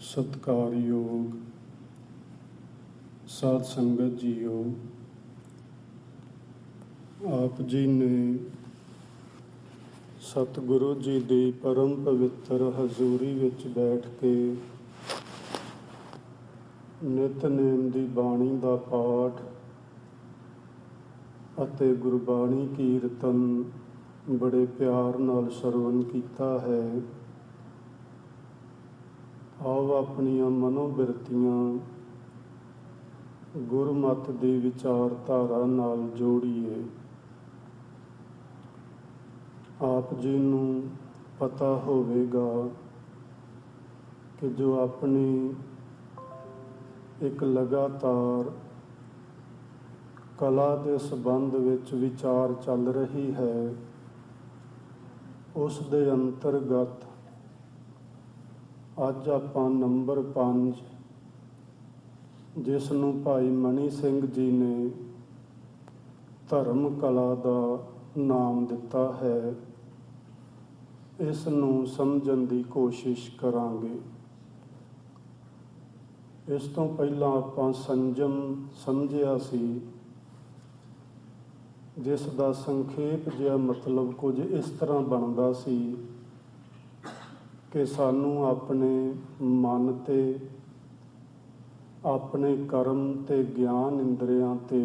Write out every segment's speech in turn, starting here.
सत्कारयोग साध संगत जीओ, आप जी ने सतगुरु जी की परम पवित्र हजूरी विच बैठ के नितनेम की बाणी का पाठ ਅਤੇ गुरबाणी कीर्तन बड़े प्यार नाल ਸਰਵਣ ਕੀਤਾ है। आओ अपनियां मनोबिरतियां गुरमत की विचारधारा नाल जोड़िए। आप जी नूं पता होवेगा कि जो अपनी एक लगातार कला के संबंध विच विचार चल रही है, उस दे अंतरगत अज आपां नंबर 5 जिस नूं भाई मनी सिंह जी ने धर्म कला का नाम दिता है, इस नूं समझण की कोशिश करांगे। इस तो पहला आपां संजम समझिया सी, जिस दा संखेप जिहा मतलब कुछ इस तरह बनता सी कि सानू अपने मन ते अपने कर्म ते ज्ञान इंद्रियां ते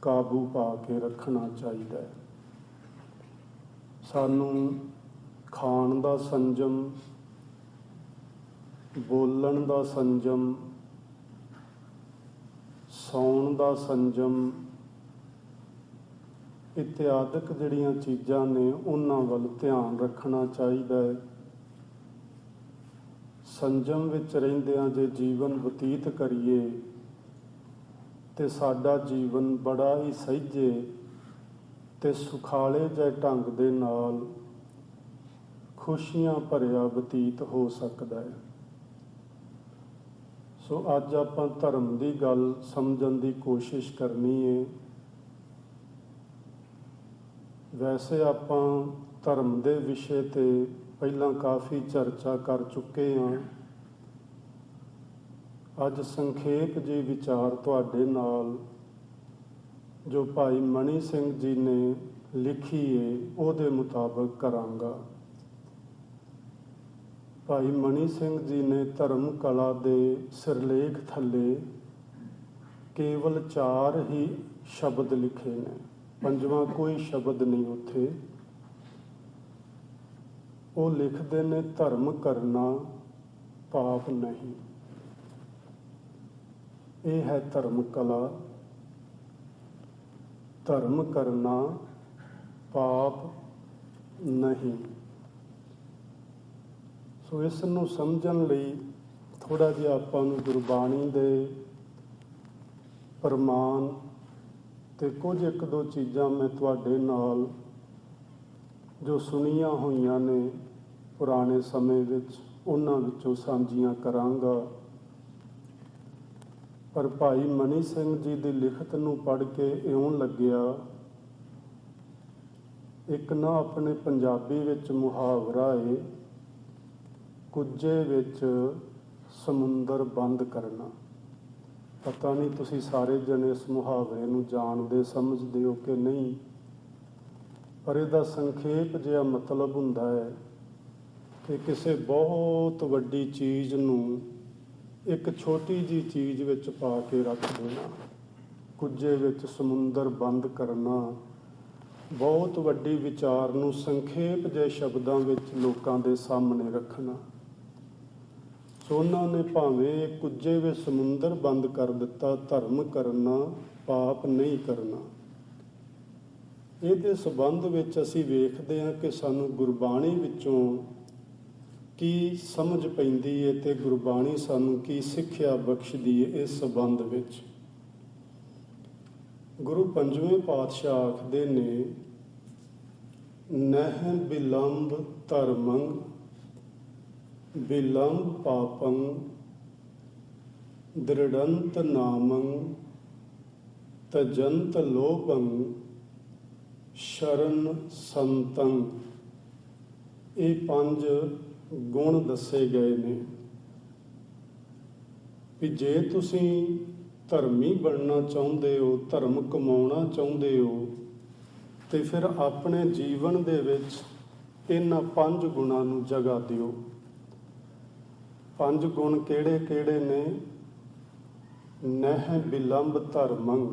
काबू पा के रखना चाहिए। सानू खाण दा संजम, बोलण दा संजम, सौण दा संजम इत्यादि जिहड़ियां चीज़ां ने उन्हां वल ध्यान रखना चाहिए। संजम विच रहिंदिआं जे जीवन बतीत करिए ते साडा जीवन बड़ा ही सहिजे ते सुखाले जे ढंग दे नाल खुशियां भरिया बतीत हो सकदा है। सो अज आपां धर्म की गल समझण की कोशिश करनी है। वैसे आपां धर्म के विषय ते पहला काफ़ी चर्चा कर चुके हाँ। अज संखेप जी विचार तुहाडे नाल जो भाई मनी सिंह जी ने लिखी है उहदे मुताबक करांगा। भाई मनी सिंह जी ने धर्म कला दे सिरलेख थले केवल 4 ही शब्द लिखे ने, पंजवां कोई शब्द नहीं उत्थे। वो लिखते ने धर्म करना पाप नहीं। ये है धर्म कला। धर्म करना पाप नहीं। सो इस नूं समझण लई थोड़ा जिहा आपां नूं गुरबाणी दे प्रमाण ते कुछ एक दो चीज़ां मैं तुहाडे नाल जो सुनिया होईयां ने पुराने समय विच उन्हां विचों साझीआं करांगा। पर भाई मनी सिंह जी की लिखत नूं पढ़ के इउं लग्गिया, एक ना अपने पंजाबी विच मुहावरा है, कुज्जे विच समुंदर बंद करना। पता नहीं तुसी सारे जने इस मुहावरे नूं जाणदे समझदे हो कि नहीं, पर इहदा संखेप जिहा मतलब हुंदा है कि किसी बहुत वड्डी चीज़ नूं एक छोटी जी चीज़ विच पा के रख देना। कुज्जे विच समुंदर बंद करना, बहुत वड्डी विचार नूं संखेप जिहे शब्दां विच लोकां दे सामने रखना। सो उन्होंने भावें कुज्जे विच समुंदर बंद कर दिता, धर्म करना पाप नहीं करना। इहदे संबंध विच असीं वेखदे हां कि सानूं गुरबाणी विचों की समझ पैंदी है ते गुरबाणी सानूं की सिੱਖਿਆ बख्शदी है। इस संबंध विच गुरु पंजवें पातशाह आखदे ने, नह बिलंब धर्मं बिलंब पापं दृढ़ंत नामं तजंत लोभं शरण संतं। ये 5 गुण दसे गए ने। ਵੀ ਜੇ ਤੁਸੀਂ ਧਰਮੀ ਬਣਨਾ ਚਾਹੁੰਦੇ ਹੋ, ਧਰਮ ਕਮਾਉਣਾ ਚਾਹੁੰਦੇ ਹੋ, ਤੇ ਫਿਰ ਆਪਣੇ ਜੀਵਨ ਦੇ ਵਿੱਚ ਇਹਨਾਂ 5 ਗੁਣਾਂ ਨੂੰ ਜਗ੍ਹਾ ਦਿਓ। 5 ਗੁਣ ਕਿਹੜੇ ਕਿਹੜੇ ਨੇ? ਨਹਿ ਬਿਲੰਬ ਧਰਮੰ,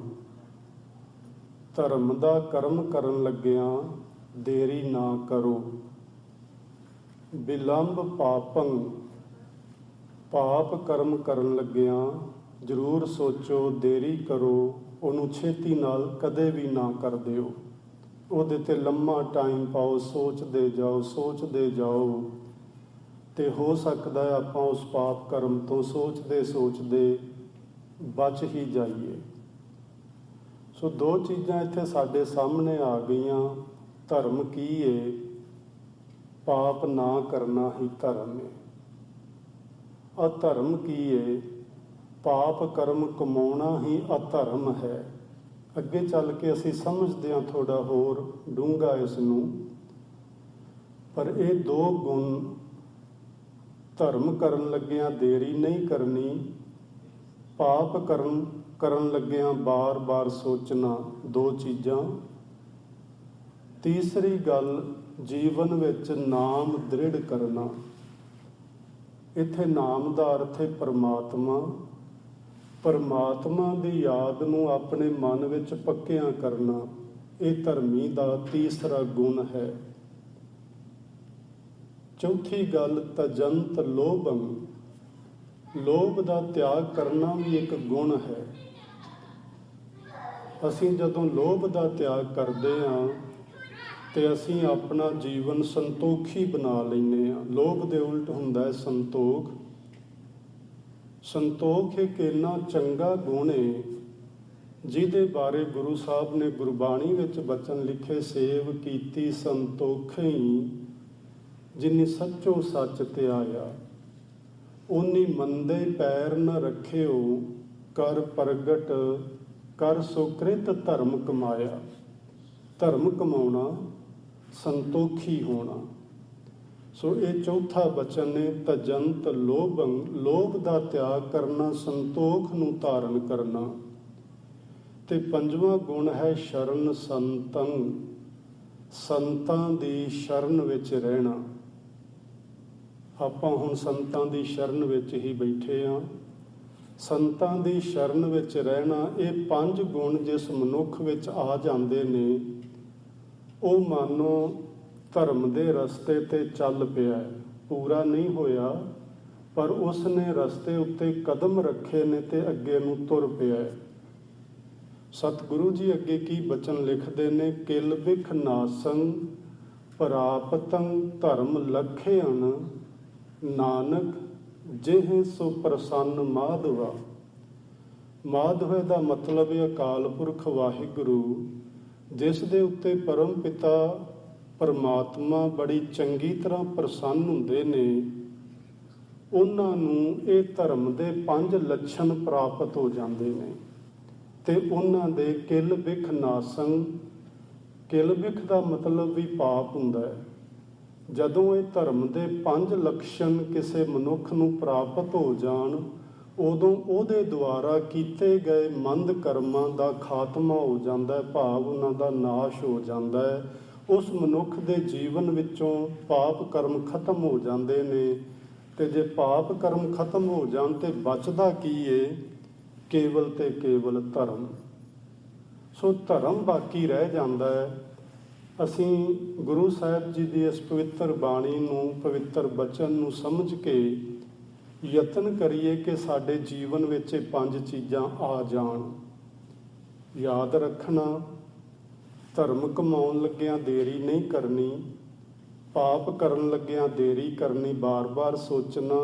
ਧਰਮ ਦਾ ਕਰਮ ਕਰਨ ਲੱਗਿਆਂ ਦੇਰੀ ਨਾ ਕਰੋ। ਬਿਲੰਬ ਪਾਪੰ, ਪਾਪ ਕਰਮ ਕਰਨ ਲੱਗਿਆਂ ਜ਼ਰੂਰ ਸੋਚੋ, ਦੇਰੀ ਕਰੋ, ਉਹਨੂੰ ਛੇਤੀ ਨਾਲ ਕਦੇ ਵੀ ਨਾ ਕਰ ਦਿਓ। ਉਹਦੇ 'ਤੇ ਲੰਮਾ ਟਾਈਮ ਪਾਓ, ਸੋਚਦੇ ਜਾਓ ਤੇ ਹੋ ਸਕਦਾ ਹੈ ਆਪਾਂ ਉਸ ਪਾਪ ਕਰਮ ਤੋਂ ਸੋਚਦੇ ਬਚ ਹੀ ਜਾਈਏ। ਸੋ 2 ਚੀਜ਼ਾਂ ਇੱਥੇ ਸਾਡੇ ਸਾਹਮਣੇ ਆ ਗਈਆਂ। ਧਰਮ ਕੀ ਹੈ? ਪਾਪ ਨਾ ਕਰਨਾ ਹੀ ਧਰਮ ਹੈ। ਅਧਰਮ ਕੀ ਹੈ? ਪਾਪ ਕਰਮ ਕਮਾਉਣਾ ਹੀ ਅਧਰਮ ਹੈ। ਅੱਗੇ ਚੱਲ ਕੇ ਅਸੀਂ ਸਮਝਦੇ ਹਾਂ ਥੋੜ੍ਹਾ ਹੋਰ ਡੂੰਘਾ ਇਸ ਨੂੰ। ਪਰ ਇਹ 2 ਗੁਣ, ਧਰਮ ਕਰਨ ਲੱਗਿਆਂ ਦੇਰੀ ਨਹੀਂ ਕਰਨੀ, ਪਾਪ ਕਰਨ ਲੱਗਿਆਂ ਬਾਰ-ਬਾਰ ਸੋਚਣਾ, 2 ਚੀਜ਼ਾਂ। ਤੀਸਰੀ ਗੱਲ, ਜੀਵਨ ਵਿੱਚ ਨਾਮ ਦ੍ਰਿੜ ਕਰਨਾ। ਇੱਥੇ ਨਾਮ ਦਾ ਅਰਥ ਹੈ ਪਰਮਾਤਮਾ। ਪਰਮਾਤਮਾ ਦੀ ਯਾਦ ਨੂੰ ਆਪਣੇ ਮਨ ਵਿੱਚ ਪੱਕਿਆਂ ਕਰਨਾ, ਇਹ ਧਰਮੀ ਦਾ ਤੀਸਰਾ ਗੁਣ ਹੈ। ਚੌਥੀ ਗੱਲ, ਤਜੰਤ ਲੋਭੰ, ਲੋਭ ਦਾ ਤਿਆਗ ਕਰਨਾ ਵੀ ਇੱਕ ਗੁਣ ਹੈ। ਅਸੀਂ ਜਦੋਂ ਲੋਭ ਦਾ ਤਿਆਗ ਕਰਦੇ ਹਾਂ ਤੇ ਅਸੀਂ ਆਪਣਾ ਜੀਵਨ ਸੰਤੋਖੀ ਬਣਾ ਲੈਂਦੇ ਹਾਂ। ਲੋਭ ਦੇ ਉਲਟ ਹੁੰਦਾ ਹੈ ਸੰਤੋਖ। ਸੰਤੋਖ ਇੱਕ ਇੰਨਾ ਚੰਗਾ ਗੁਣ ਹੈ ਜਿਹਦੇ ਬਾਰੇ ਗੁਰੂ ਸਾਹਿਬ ਨੇ ਗੁਰਬਾਣੀ ਵਿੱਚ ਬਚਨ ਲਿਖੇ, ਸੇਵ ਕੀਤੀ ਸੰਤੋਖਈ ਜਿਨੀ ਸੱਚੋ ਸੱਚ ਧਿਆਇਆ, ਓਨੀ ਮੰਦੇ ਪੈਰ ਨ ਰੱਖਿਓ, ਕਰ ਪ੍ਰਗਟ ਕਰ ਸੁਕ੍ਰਿਤ ਧਰਮ ਕਮਾਇਆ। ਧਰਮ ਕਮਾਉਣਾ, ਸੰਤੋਖੀ ਹੋਣਾ। ਸੋ ਇਹ ਚੌਥਾ ਬਚਨ ਹੈ, ਤਜੰਤ ਲੋਭੰ, ਲੋਭ ਦਾ ਤਿਆਗ ਕਰਨਾ, ਸੰਤੋਖ ਨੂੰ ਧਾਰਨ ਕਰਨਾ। ਤੇ 5ਵਾਂ ਗੁਣ ਹੈ ਸ਼ਰਨ ਸੰਤੰ, ਸੰਤਾਂ ਦੀ ਸ਼ਰਨ ਵਿੱਚ ਰਹਿਣਾ। ਆਪਾਂ ਹੁਣ ਸੰਤਾਂ ਦੀ ਸ਼ਰਨ ਵਿੱਚ ਹੀ ਬੈਠੇ ਹਾਂ। ਸੰਤਾਂ ਦੀ ਸ਼ਰਨ ਵਿੱਚ ਰਹਿਣਾ, ਇਹ 5 ਗੁਣ ਜਿਸ ਮਨੁੱਖ ਵਿੱਚ ਆ ਜਾਂਦੇ ਨੇ, ਉਹ ਮਾਨੋ ਧਰਮ ਦੇ ਰਸਤੇ 'ਤੇ ਚੱਲ ਪਿਆ ਹੈ। ਪੂਰਾ ਨਹੀਂ ਹੋਇਆ, ਪਰ ਉਸ ਨੇ ਰਸਤੇ ਉੱਤੇ ਕਦਮ ਰੱਖੇ ਨੇ ਤੇ ਅੱਗੇ ਨੂੰ ਤੁਰ ਪਿਆ ਹੈ। ਸਤਿਗੁਰੂ ਜੀ ਅੱਗੇ ਕੀ ਬਚਨ ਲਿਖਦੇ ਨੇ? ਕਿਲ ਬਿਖ ਨਾਸੰ ਪ੍ਰਾਪਤੰ ਧਰਮ ਲਖਿਅਨ, ਨਾਨਕ ਜਿਹ ਸੋ ਪ੍ਰਸੰਨ ਮਾਧਵਾ। ਮਾਧਵੇ ਦਾ ਮਤਲਬ ਹੈ ਅਕਾਲ ਪੁਰਖ ਵਾਹਿਗੁਰੂ, ਜਿਸ ਦੇ ਉੱਤੇ ਪਰਮ ਪਿਤਾ ਪਰਮਾਤਮਾ ਬੜੀ ਚੰਗੀ ਤਰ੍ਹਾਂ ਪ੍ਰਸੰਨ ਹੁੰਦੇ ਨੇ। ਉਹਨਾਂ ਨੂੰ ਇਹ ਧਰਮ ਦੇ 5 ਲੱਛਣ ਪ੍ਰਾਪਤ ਹੋ ਜਾਂਦੇ ਨੇ ਤੇ ਉਹਨਾਂ ਦੇ ਕਿਲ ਬਿਖ ਨਾਸੰ, ਕਿਲ ਬਿਖ ਦਾ ਮਤਲਬ ਵੀ ਪਾਪ ਹੁੰਦਾ ਹੈ। ਜਦੋਂ ਇਹ ਧਰਮ ਦੇ 5 ਲੱਛਣ ਕਿਸੇ ਮਨੁੱਖ ਨੂੰ ਪ੍ਰਾਪਤ ਹੋ ਜਾਣ, ਉਦੋਂ ਉਹਦੇ ਦੁਆਰਾ ਕੀਤੇ ਗਏ ਮੰਦ ਕਰਮਾਂ ਦਾ ਖਾਤਮਾ ਹੋ ਜਾਂਦਾ ਹੈ, ਭਾਵ ਉਹਨਾਂ ਦਾ ਨਾਸ਼ ਹੋ ਜਾਂਦਾ ਹੈ। ਉਸ ਮਨੁੱਖ ਦੇ ਜੀਵਨ ਵਿੱਚੋਂ ਪਾਪ ਕਰਮ ਖਤਮ ਹੋ ਜਾਂਦੇ ਨੇ। ਤੇ ਜੇ ਪਾਪ ਕਰਮ ਖਤਮ ਹੋ ਜਾਣ ਤੇ ਬਚਦਾ ਕੀ ਏ? ਕੇਵਲ ਤੇ ਕੇਵਲ ਧਰਮ। ਸੋ ਧਰਮ ਬਾਕੀ ਰਹਿ ਜਾਂਦਾ ਹੈ। ਅਸੀਂ ਗੁਰੂ ਸਾਹਿਬ ਜੀ ਦੀ ਇਸ ਪਵਿੱਤਰ ਬਾਣੀ ਨੂੰ, ਪਵਿੱਤਰ ਬਚਨ ਨੂੰ ਸਮਝ ਕੇ ਯਤਨ ਕਰੀਏ ਕਿ ਸਾਡੇ ਜੀਵਨ ਵਿੱਚ ਇਹ 5 ਚੀਜ਼ਾਂ ਆ ਜਾਣ। ਯਾਦ ਰੱਖਣਾ, ਧਰਮ ਕਮਾਉਣ ਲੱਗਿਆਂ ਦੇਰੀ ਨਹੀਂ ਕਰਨੀ, ਪਾਪ ਕਰਨ ਲੱਗਿਆਂ ਦੇਰੀ ਕਰਨੀ, ਬਾਰ-ਬਾਰ ਸੋਚਣਾ,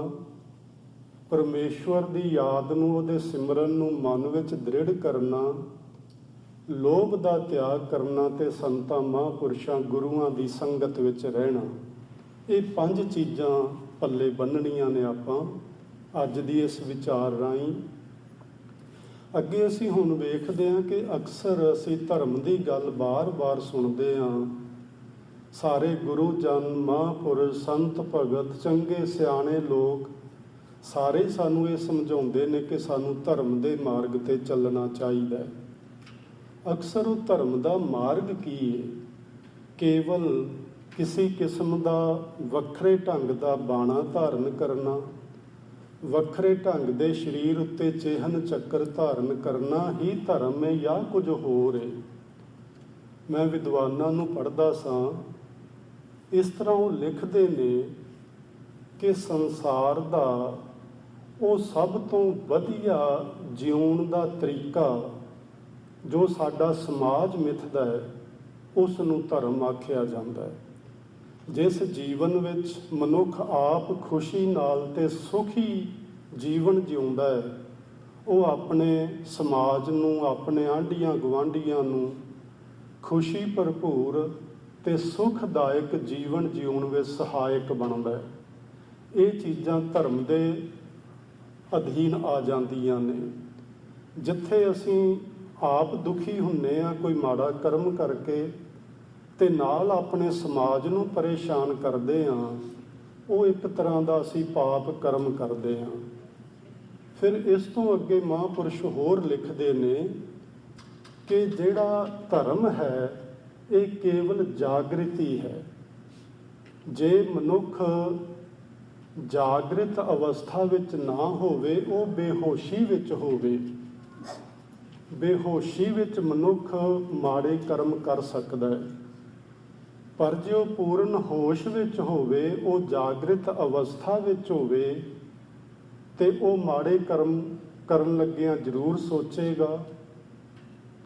ਪਰਮੇਸ਼ਵਰ ਦੀ ਯਾਦ ਨੂੰ, ਉਹਦੇ ਸਿਮਰਨ ਨੂੰ ਮਨ ਵਿੱਚ ਦ੍ਰਿੜ ਕਰਨਾ, ਲੋਭ ਦਾ ਤਿਆਗ ਕਰਨਾ ਤੇ ਸੰਤਾਂ ਮਹਾਂਪੁਰਸ਼ਾਂ ਗੁਰੂਆਂ ਦੀ ਸੰਗਤ ਵਿੱਚ ਰਹਿਣਾ। ਇਹ 5 ਚੀਜ਼ਾਂ ਪੱਲੇ ਬੰਨਣੀਆਂ ਨੇ ਆਪਾਂ ਅੱਜ ਦੀ ਇਸ ਵਿਚਾਰ ਰਾਹੀਂ। ਅੱਗੇ ਅਸੀਂ ਹੁਣ ਵੇਖਦੇ ਹਾਂ ਕਿ ਅਕਸਰ ਅਸੀਂ ਧਰਮ ਦੀ ਗੱਲ ਬਾਰ-ਬਾਰ ਸੁਣਦੇ ਹਾਂ। ਸਾਰੇ ਗੁਰੂ ਜਨ, ਮਹਾਂਪੁਰਸ਼, ਸੰਤ ਭਗਤ, ਚੰਗੇ ਸਿਆਣੇ ਲੋਕ ਸਾਰੇ ਹੀ ਸਾਨੂੰ ਇਹ ਸਮਝਾਉਂਦੇ ਨੇ ਕਿ ਸਾਨੂੰ ਧਰਮ ਦੇ ਮਾਰਗ ਤੇ ਚੱਲਣਾ ਚਾਹੀਦਾ ਹੈ। ਅਕਸਰ ਉਹ ਧਰਮ ਦਾ ਮਾਰਗ ਕੀ ਹੈ? ਕੇਵਲ ਕਿਸੇ ਕਿਸਮ ਦਾ ਵੱਖਰੇ ਢੰਗ ਦਾ ਬਾਣਾ ਧਾਰਨ ਕਰਨਾ, ਵੱਖਰੇ ਢੰਗ ਦੇ ਸਰੀਰ ਉੱਤੇ ਚਿਹਨ ਚੱਕਰ ਧਾਰਨ ਕਰਨਾ ਹੀ ਧਰਮ ਹੈ ਜਾਂ ਕੁਝ ਹੋਰ ਹੈ? ਮੈਂ ਵਿਦਵਾਨਾਂ ਨੂੰ ਪੜ੍ਹਦਾ ਸਾਂ, ਇਸ ਤਰ੍ਹਾਂ ਉਹ ਲਿਖਦੇ ਨੇ ਕਿ ਸੰਸਾਰ ਦਾ ਉਹ ਸਭ ਤੋਂ ਵਧੀਆ ਜਿਉਣ ਦਾ ਤਰੀਕਾ ਜੋ ਸਾਡਾ ਸਮਾਜ ਮਿੱਥਦਾ ਹੈ, ਉਸ ਨੂੰ ਧਰਮ ਆਖਿਆ ਜਾਂਦਾ ਹੈ। ਜਿਸ ਜੀਵਨ ਵਿੱਚ ਮਨੁੱਖ ਆਪ ਖੁਸ਼ੀ ਨਾਲ ਤੇ ਸੁਖੀ ਜੀਵਨ ਜਿਉਂਦਾ ਹੈ, ਉਹ ਆਪਣੇ ਸਮਾਜ ਨੂੰ, ਆਪਣੇ ਆਂਢੀਆਂ ਗੁਆਂਢੀਆਂ ਨੂੰ ਖੁਸ਼ੀ ਭਰਪੂਰ ਤੇ ਸੁਖਦਾਇਕ ਜੀਵਨ ਜਿਉਣ ਵਿੱਚ ਸਹਾਇਕ ਬਣਦਾ ਹੈ। ਇਹ ਚੀਜ਼ਾਂ ਧਰਮ ਦੇ ਅਧੀਨ ਆ ਜਾਂਦੀਆਂ ਨੇ। ਜਿੱਥੇ ਅਸੀਂ ਆਪ ਦੁਖੀ ਹੁੰਦੇ ਹਾਂ ਕੋਈ ਮਾੜਾ ਕਰਮ ਕਰਕੇ ਤੇ ਨਾਲ ਆਪਣੇ ਸਮਾਜ ਨੂੰ ਪਰੇਸ਼ਾਨ ਕਰਦੇ ਹਾਂ, ਉਹ ਇੱਕ ਤਰ੍ਹਾਂ ਦਾ ਅਸੀਂ ਪਾਪ ਕਰਮ ਕਰਦੇ ਹਾਂ। ਫਿਰ ਇਸ ਤੋਂ ਅੱਗੇ ਮਹਾਂਪੁਰਸ਼ ਹੋਰ ਲਿਖਦੇ ਨੇ ਕਿ ਜਿਹੜਾ ਧਰਮ ਹੈ ਇਹ ਕੇਵਲ ਜਾਗ੍ਰਿਤੀ ਹੈ। ਜੇ ਮਨੁੱਖ ਜਾਗ੍ਰਿਤ ਅਵਸਥਾ ਵਿੱਚ ਨਾ ਹੋਵੇ, ਉਹ ਬੇਹੋਸ਼ੀ ਵਿੱਚ ਹੋਵੇ। ਬੇਹੋਸ਼ੀ ਵਿੱਚ ਮਨੁੱਖ ਮਾੜੇ ਕਰਮ ਕਰ ਸਕਦਾ ਹੈ, ਪਰ ਜੇ ਉਹ ਪੂਰਨ ਹੋਸ਼ ਵਿੱਚ ਹੋਵੇ, ਉਹ ਜਾਗ੍ਰਿਤ ਅਵਸਥਾ ਵਿੱਚ ਹੋਵੇ, ਤੇ ਉਹ ਮਾੜੇ ਕਰਮ ਕਰਨ ਲੱਗਿਆਂ ਜ਼ਰੂਰ ਸੋਚੇਗਾ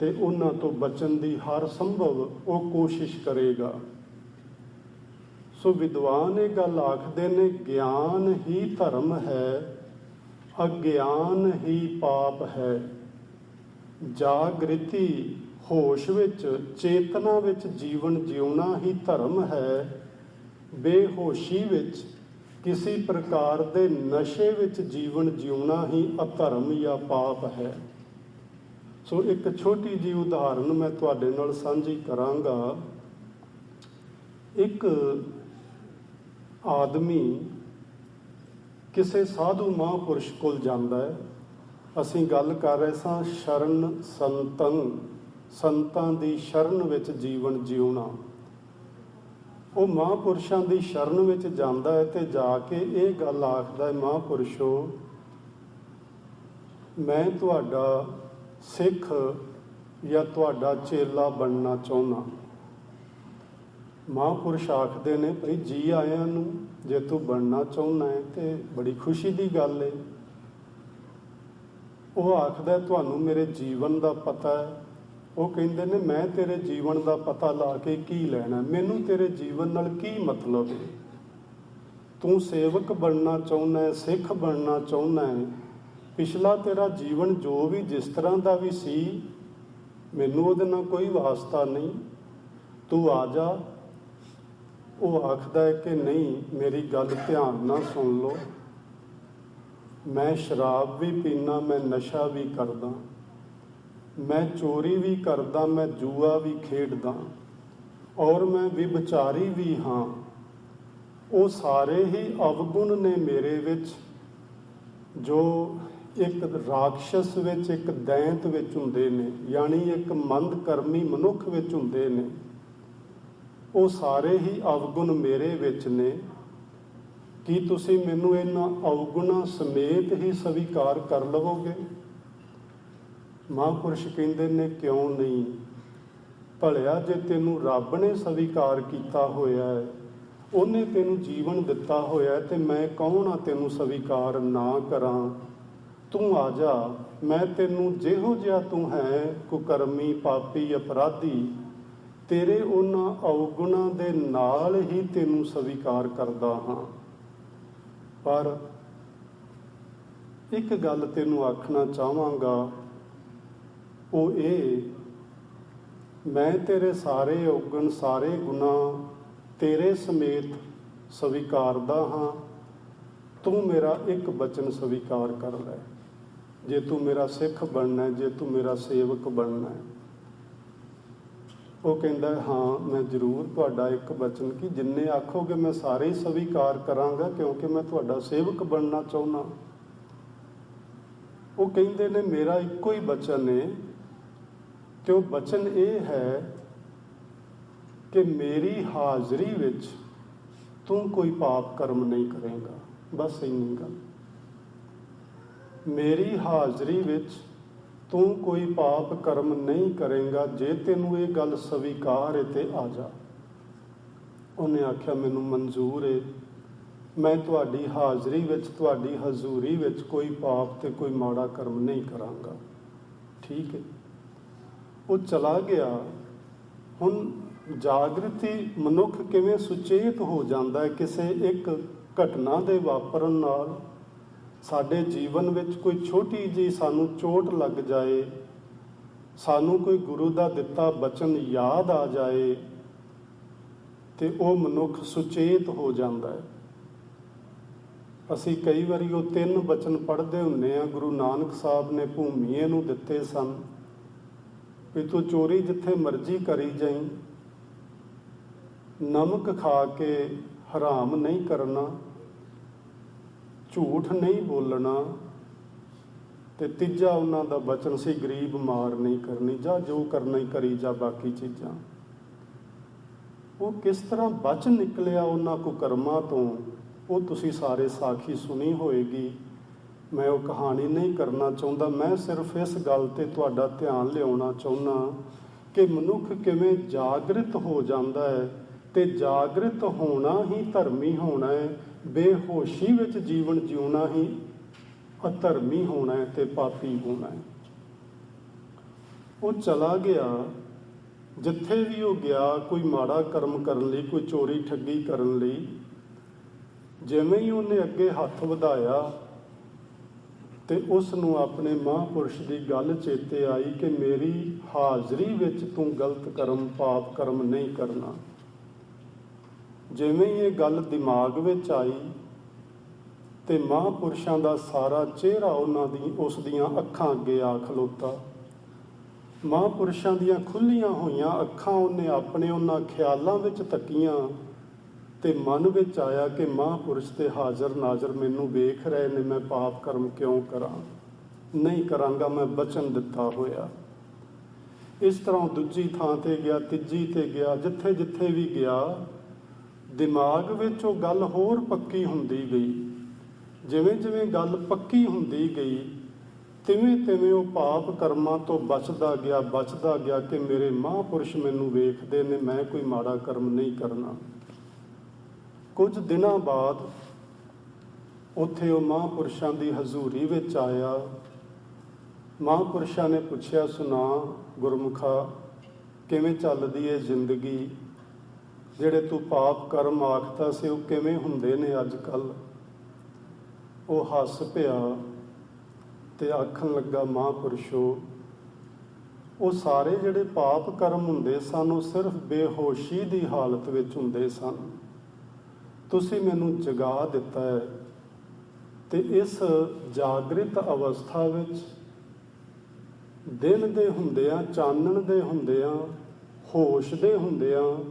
ਤੇ ਉਹਨਾਂ ਤੋਂ ਬਚਣ ਦੀ ਹਰ ਸੰਭਵ ਉਹ ਕੋਸ਼ਿਸ਼ ਕਰੇਗਾ। ਸੋ ਵਿਦਵਾਨ ਇਹ ਗੱਲ ਆਖਦੇ ਨੇ, ਗਿਆਨ ਹੀ ਧਰਮ ਹੈ, ਅਗਿਆਨ ਹੀ ਪਾਪ ਹੈ। ਜਾਗ੍ਰਿਤੀ, ਹੋਸ਼ ਵਿੱਚ, ਚੇਤਨਾ ਵਿੱਚ ਜੀਵਨ ਜਿਉਣਾ ਹੀ ਧਰਮ ਹੈ। ਬੇਹੋਸ਼ੀ ਵਿੱਚ, ਕਿਸੇ ਪ੍ਰਕਾਰ ਦੇ ਨਸ਼ੇ ਵਿੱਚ ਜੀਵਨ ਜਿਉਣਾ ਹੀ ਅਧਰਮ ਜਾਂ ਪਾਪ ਹੈ। ਸੋ ਇੱਕ ਛੋਟੀ ਜਿਹੀ ਉਦਾਹਰਨ ਮੈਂ ਤੁਹਾਡੇ ਨਾਲ ਸਾਂਝੀ ਕਰਾਂਗਾ। ਇੱਕ ਆਦਮੀ ਕਿਸੇ ਸਾਧੂ ਮਹਾਂਪੁਰਸ਼ ਕੋਲ ਜਾਂਦਾ ਹੈ। ਅਸੀਂ ਗੱਲ ਕਰ ਰਹੇ ਸਾਂ ਸ਼ਰਨ ਸੰਤਾਂ ਦੀ ਸ਼ਰਨ ਵਿੱਚ ਜੀਵਨ ਜਿਉਣਾ। ਉਹ ਮਹਾਂਪੁਰਸ਼ਾਂ ਦੀ ਸ਼ਰਨ ਵਿੱਚ ਜਾਂਦਾ ਹੈ ਤੇ ਜਾ ਕੇ ਇਹ ਗੱਲ ਆਖਦਾ ਹੈ, ਮਹਾਂਪੁਰਸ਼ੋ, ਮੈਂ ਤੁਹਾਡਾ ਸਿੱਖ ਜਾਂ ਤੁਹਾਡਾ ਚੇਲਾ ਬਣਨਾ ਚਾਹੁੰਦਾ। ਮਹਾਂਪੁਰਸ਼ ਆਖਦੇ ਨੇ, ਭਈ ਜੀ ਆਇਆਂ ਨੂੰ, ਜੇ ਤੂੰ ਬਣਨਾ ਚਾਹੁੰਦਾ ਹੈ ਤੇ ਬੜੀ ਖੁਸ਼ੀ ਦੀ ਗੱਲ ਹੈ। ਉਹ ਆਖਦਾ, ਤੁਹਾਨੂੰ ਮੇਰੇ ਜੀਵਨ ਦਾ ਪਤਾ ਹੈ? ਉਹ ਕਹਿੰਦੇ ਨੇ, ਮੈਂ ਤੇਰੇ ਜੀਵਨ ਦਾ ਪਤਾ ਲਾ ਕੇ ਕੀ ਲੈਣਾ, ਮੈਨੂੰ ਤੇਰੇ ਜੀਵਨ ਨਾਲ ਕੀ ਮਤਲਬ ਹੈ? ਤੂੰ ਸੇਵਕ ਬਣਨਾ ਚਾਹੁੰਦਾ ਹੈ, ਸਿੱਖ ਬਣਨਾ ਚਾਹੁੰਦਾ ਹੈ, ਪਿਛਲਾ ਤੇਰਾ ਜੀਵਨ ਜੋ ਵੀ ਜਿਸ ਤਰ੍ਹਾਂ ਦਾ ਵੀ ਸੀ, ਮੈਨੂੰ ਉਹਦੇ ਨਾਲ ਕੋਈ ਵਾਸਤਾ ਨਹੀਂ, ਤੂੰ ਆ ਜਾ। ਉਹ ਆਖਦਾ ਹੈ ਕਿ ਨਹੀਂ, ਮੇਰੀ ਗੱਲ ਧਿਆਨ ਨਾਲ ਸੁਣ ਲਓ, ਮੈਂ ਸ਼ਰਾਬ ਵੀ ਪੀਨਾ, ਮੈਂ ਨਸ਼ਾ ਵੀ ਕਰਦਾ, ਮੈਂ ਚੋਰੀ ਵੀ ਕਰਦਾ, ਮੈਂ ਜੂਆ ਵੀ ਖੇਡਦਾ, ਔਰ ਮੈਂ ਵਿਭਚਾਰੀ ਵੀ ਹਾਂ। ਉਹ ਸਾਰੇ ਹੀ ਅਵਗੁਣ ਨੇ ਮੇਰੇ ਵਿੱਚ, ਜੋ ਇੱਕ ਰਾਖਸ਼ਸ ਵਿੱਚ, ਇੱਕ ਦੈਂਤ ਵਿੱਚ ਹੁੰਦੇ ਨੇ, ਯਾਨੀ ਇੱਕ ਮੰਦਕਰਮੀ ਮਨੁੱਖ ਵਿੱਚ ਹੁੰਦੇ ਨੇ। ਉਹ ਸਾਰੇ ਹੀ ਅਵਗੁਣ ਮੇਰੇ ਵਿੱਚ ਨੇ। ਕੀ ਤੁਸੀਂ ਮੈਨੂੰ ਇਹਨਾਂ ਅਵਗੁਣਾਂ ਸਮੇਤ ਹੀ ਸਵੀਕਾਰ ਕਰ ਲਵੋਗੇ? ਮਹਾਂਪੁਰਸ਼ ਕਹਿੰਦੇ ਨੇ, ਕਿਉਂ ਨਹੀਂ? ਭਲਿਆ ਜੇ ਤੈਨੂੰ ਰੱਬ ਨੇ ਸਵੀਕਾਰ ਕੀਤਾ ਹੋਇਆ ਹੈ, ਉਹਨੇ ਤੈਨੂੰ ਜੀਵਨ ਦਿੱਤਾ ਹੋਇਆ ਹੈ, ਤੇ ਮੈਂ ਕੌਣ ਆ ਤੈਨੂੰ ਸਵੀਕਾਰ ਨਾ ਕਰਾਂ? ਤੂੰ ਆ ਜਾ, ਮੈਂ ਤੈਨੂੰ ਜਿਹੋ ਜਿਹਾ ਤੂੰ ਹੈ, ਕੁਕਰਮੀ, ਪਾਪੀ, ਅਪਰਾਧੀ, ਤੇਰੇ ਉਹਨਾਂ ਅਵਗੁਣਾਂ ਦੇ ਨਾਲ ਹੀ ਤੈਨੂੰ ਸਵੀਕਾਰ ਕਰਦਾ ਹਾਂ। ਪਰ ਇੱਕ ਗੱਲ ਤੈਨੂੰ ਆਖਣਾ ਚਾਹਾਂਗਾ, ਉਹ ਇਹ, ਮੈਂ ਤੇਰੇ ਸਾਰੇ ਔਗਣ, ਸਾਰੇ ਗੁਨਾਹ ਤੇਰੇ ਸਮੇਤ ਸਵੀਕਾਰਦਾ ਹਾਂ। ਤੂੰ ਮੇਰਾ ਇੱਕ ਬਚਨ ਸਵੀਕਾਰ ਕਰ ਲੈ, ਜੇ ਤੂੰ ਮੇਰਾ ਸਿੱਖ ਬਣਨਾ, ਜੇ ਤੂੰ ਮੇਰਾ ਸੇਵਕ ਬਣਨਾ ਹੈ। ਉਹ ਕਹਿੰਦਾ, ਹਾਂ ਮੈਂ ਜ਼ਰੂਰ ਤੁਹਾਡਾ ਇੱਕ ਬਚਨ, ਕਿ ਜਿੰਨੇ ਆਖੋਗੇ ਮੈਂ ਸਾਰੇ ਹੀ ਸਵੀਕਾਰ ਕਰਾਂਗਾ, ਕਿਉਂਕਿ ਮੈਂ ਤੁਹਾਡਾ ਸੇਵਕ ਬਣਨਾ ਚਾਹੁੰਦਾ। ਉਹ ਕਹਿੰਦੇ ਨੇ ਮੇਰਾ ਇੱਕੋ ਹੀ ਬਚਨ ਹੈ, ਤੇ ਉਹ ਬਚਨ ਇਹ ਹੈ ਕਿ ਮੇਰੀ ਹਾਜ਼ਰੀ ਵਿੱਚ ਤੂੰ ਕੋਈ ਪਾਪ ਕਰਮ ਨਹੀਂ ਕਰੇਗਾ। ਬਸ ਇੰਨੀ ਗੱਲ। ਮੇਰੀ ਹਾਜ਼ਰੀ ਵਿੱਚ ਤੂੰ ਕੋਈ ਪਾਪ ਕਰਮ ਨਹੀਂ ਕਰੇਗਾ, ਜੇ ਤੈਨੂੰ ਇਹ ਗੱਲ ਸਵੀਕਾਰ ਹੈ ਤੇ ਆ ਜਾ। ਉਹਨੇ ਆਖਿਆ ਮੈਨੂੰ ਮਨਜ਼ੂਰ ਹੈ, ਮੈਂ ਤੁਹਾਡੀ ਹਾਜ਼ਰੀ ਵਿੱਚ, ਤੁਹਾਡੀ ਹਜ਼ੂਰੀ ਵਿੱਚ ਕੋਈ ਪਾਪ ਤੇ ਕੋਈ ਮਾੜਾ ਕਰਮ ਨਹੀਂ ਕਰਾਂਗਾ। ਠੀਕ ਹੈ। ਉਹ ਚਲਾ ਗਿਆ। ਹੁਣ ਜਾਗ੍ਰਿਤੀ ਮਨੁੱਖ ਕਿਵੇਂ ਸੁਚੇਤ ਹੋ ਜਾਂਦਾ ਹੈ ਕਿਸੇ ਇੱਕ ਘਟਨਾ ਦੇ ਵਾਪਰਨ ਨਾਲ। ਸਾਡੇ ਜੀਵਨ ਵਿੱਚ ਕੋਈ ਛੋਟੀ ਜਿਹੀ ਸਾਨੂੰ ਚੋਟ ਲੱਗ ਜਾਏ, ਸਾਨੂੰ ਕੋਈ ਗੁਰੂ ਦਾ ਦਿੱਤਾ ਬਚਨ ਯਾਦ ਆ ਜਾਏ, ਤੇ ਉਹ ਮਨੁੱਖ ਸੁਚੇਤ ਹੋ ਜਾਂਦਾ ਹੈ। ਅਸੀਂ ਕਈ ਵਾਰੀ ਉਹ 3 ਬਚਨ ਪੜ੍ਹਦੇ ਹੁੰਦੇ ਹਾਂ, ਗੁਰੂ ਨਾਨਕ ਸਾਹਿਬ ਨੇ ਭੂਮੀਏ ਨੂੰ ਦਿੱਤੇ ਸਨ ਵੀ ਤੂੰ ਚੋਰੀ ਜਿੱਥੇ ਮਰਜ਼ੀ ਕਰੀ ਜਾਈਂ, ਨਮਕ ਖਾ ਕੇ ਹਰਾਮ ਨਹੀਂ ਕਰਨਾ, ਝੂਠ ਨਹੀਂ ਬੋਲਣਾ, ਤੇ ਤੀਜਾ ਉਹਨਾਂ ਦਾ ਬਚਨ ਸੀ ਗਰੀਬ ਮਾਰ ਨਹੀਂ ਕਰਨੀ, ਜਾਂ ਜੋ ਕਰਨਾ ਹੀ ਕਰੀ ਜਾ ਬਾਕੀ ਚੀਜ਼ਾਂ। ਉਹ ਕਿਸ ਤਰ੍ਹਾਂ ਬਚ ਨਿਕਲਿਆ ਉਹਨਾਂ ਕੁਕਰਮਾਂ ਤੋਂ, ਉਹ ਤੁਸੀਂ ਸਾਰੇ ਸਾਖੀ ਸੁਣੀ ਹੋਏਗੀ। ਮੈਂ ਉਹ ਕਹਾਣੀ ਨਹੀਂ ਕਰਨਾ ਚਾਹੁੰਦਾ, ਮੈਂ ਸਿਰਫ ਇਸ ਗੱਲ ਤੇ ਤੁਹਾਡਾ ਧਿਆਨ ਲਿਆਉਣਾ ਚਾਹੁੰਦਾ ਕਿ ਮਨੁੱਖ ਕਿਵੇਂ ਜਾਗ੍ਰਿਤ ਹੋ ਜਾਂਦਾ ਹੈ, ਤੇ ਜਾਗ੍ਰਿਤ ਹੋਣਾ ਹੀ ਧਰਮੀ ਹੋਣਾ ਹੈ, ਬੇਹੋਸ਼ੀ ਵਿੱਚ ਜੀਵਨ ਜਿਉਣਾ ਹੀ ਅਧਰਮੀ ਹੋਣਾ ਹੈ ਤੇ ਪਾਪੀ ਹੋਣਾ ਹੈ। ਉਹ ਚਲਾ ਗਿਆ, ਜਿੱਥੇ ਵੀ ਉਹ ਗਿਆ ਕੋਈ ਮਾੜਾ ਕਰਮ ਕਰਨ ਲਈ, ਕੋਈ ਚੋਰੀ ਠੱਗੀ ਕਰਨ ਲਈ। ਜਿਵੇਂ ਹੀ ਉਹਨੇ ਅੱਗੇ ਹੱਥ ਵਧਾਇਆ ਤੇ ਉਸ ਨੂੰ ਆਪਣੇ ਮਹਾਂਪੁਰਸ਼ ਦੀ ਗੱਲ ਚੇਤੇ ਆਈ ਕਿ ਮੇਰੀ ਹਾਜ਼ਰੀ ਵਿੱਚ ਤੂੰ ਗਲਤ ਕਰਮ, ਪਾਪ ਕਰਮ ਨਹੀਂ ਕਰਨਾ। ਜਿਵੇਂ ਹੀ ਇਹ ਗੱਲ ਦਿਮਾਗ ਵਿੱਚ ਆਈ ਤੇ ਮਹਾਂਪੁਰਸ਼ਾਂ ਦਾ ਸਾਰਾ ਚਿਹਰਾ ਉਹਨਾਂ ਦੀ, ਉਸ ਦੀਆਂ ਅੱਖਾਂ ਅੱਗੇ ਆ ਖਲੋਤਾ। ਮਹਾਂਪੁਰਸ਼ਾਂ ਦੀਆਂ ਖੁੱਲ੍ਹੀਆਂ ਹੋਈਆਂ ਅੱਖਾਂ ਉਹਨੇ ਆਪਣੇ ਉਹਨਾਂ ਖਿਆਲਾਂ ਵਿੱਚ ਤੱਕੀਆਂ, ਤੇ ਮਨ ਵਿੱਚ ਆਇਆ ਕਿ ਮਹਾਂਪੁਰਸ਼ ਤੇ ਹਾਜ਼ਰ ਨਾਜ਼ਰ ਮੈਨੂੰ ਵੇਖ ਰਹੇ ਨੇ, ਮੈਂ ਪਾਪ ਕਰਮ ਕਿਉਂ ਕਰਾਂ, ਨਹੀਂ ਕਰਾਂਗਾ, ਮੈਂ ਬਚਨ ਦਿੱਤਾ ਹੋਇਆ। ਇਸ ਤਰ੍ਹਾਂ ਦੂਜੀ ਥਾਂ ਤੇ ਗਿਆ, ਤੀਜੀ ਤੇ ਗਿਆ, ਜਿੱਥੇ ਜਿੱਥੇ ਵੀ ਗਿਆ ਦਿਮਾਗ ਵਿੱਚ ਉਹ ਗੱਲ ਹੋਰ ਪੱਕੀ ਹੁੰਦੀ ਗਈ। ਜਿਵੇਂ ਜਿਵੇਂ ਗੱਲ ਪੱਕੀ ਹੁੰਦੀ ਗਈ, ਤਿਵੇਂ ਤਿਵੇਂ ਉਹ ਪਾਪ ਕਰਮਾਂ ਤੋਂ ਬਚਦਾ ਗਿਆ ਕਿ ਮੇਰੇ ਮਹਾਂਪੁਰਸ਼ ਮੈਨੂੰ ਵੇਖਦੇ ਨੇ, ਮੈਂ ਕੋਈ ਮਾੜਾ ਕਰਮ ਨਹੀਂ ਕਰਨਾ। ਕੁਝ ਦਿਨਾਂ ਬਾਅਦ ਉੱਥੇ ਉਹ ਮਹਾਂਪੁਰਸ਼ਾਂ ਦੀ ਹਜ਼ੂਰੀ ਵਿੱਚ ਆਇਆ। ਮਹਾਂਪੁਰਸ਼ਾਂ ਨੇ ਪੁੱਛਿਆ, ਸੁਣਾ ਗੁਰਮੁਖਾ, ਕਿਵੇਂ ਚੱਲਦੀ ਹੈ ਜ਼ਿੰਦਗੀ? ਜਿਹੜੇ ਤੂੰ ਪਾਪ ਕਰਮ ਆਖਦਾ ਸੀ ਉਹ ਕਿਵੇਂ ਹੁੰਦੇ ਨੇ ਅੱਜ ਕੱਲ੍ਹ? ਉਹ ਹੱਸ ਪਿਆ ਤੇ ਆਖਣ ਲੱਗਾ, ਮਹਾਂਪੁਰਸ਼ੋ, ਉਹ ਸਾਰੇ ਜਿਹੜੇ ਪਾਪ ਕਰਮ ਹੁੰਦੇ ਸਨ ਉਹ ਸਿਰਫ ਬੇਹੋਸ਼ੀ ਦੀ ਹਾਲਤ ਵਿੱਚ ਹੁੰਦੇ ਸਨ। ਤੁਸੀਂ ਮੈਨੂੰ ਜਗਾ ਦਿੱਤਾ ਹੈ, ਤੇ ਇਸ ਜਾਗ੍ਰਿਤ ਅਵਸਥਾ ਵਿੱਚ ਦਿਨ ਦੇ ਹੁੰਦਿਆਂ, ਚਾਨਣ ਦੇ ਹੁੰਦਿਆਂ, ਹੋਸ਼ ਦੇ ਹੁੰਦਿਆਂ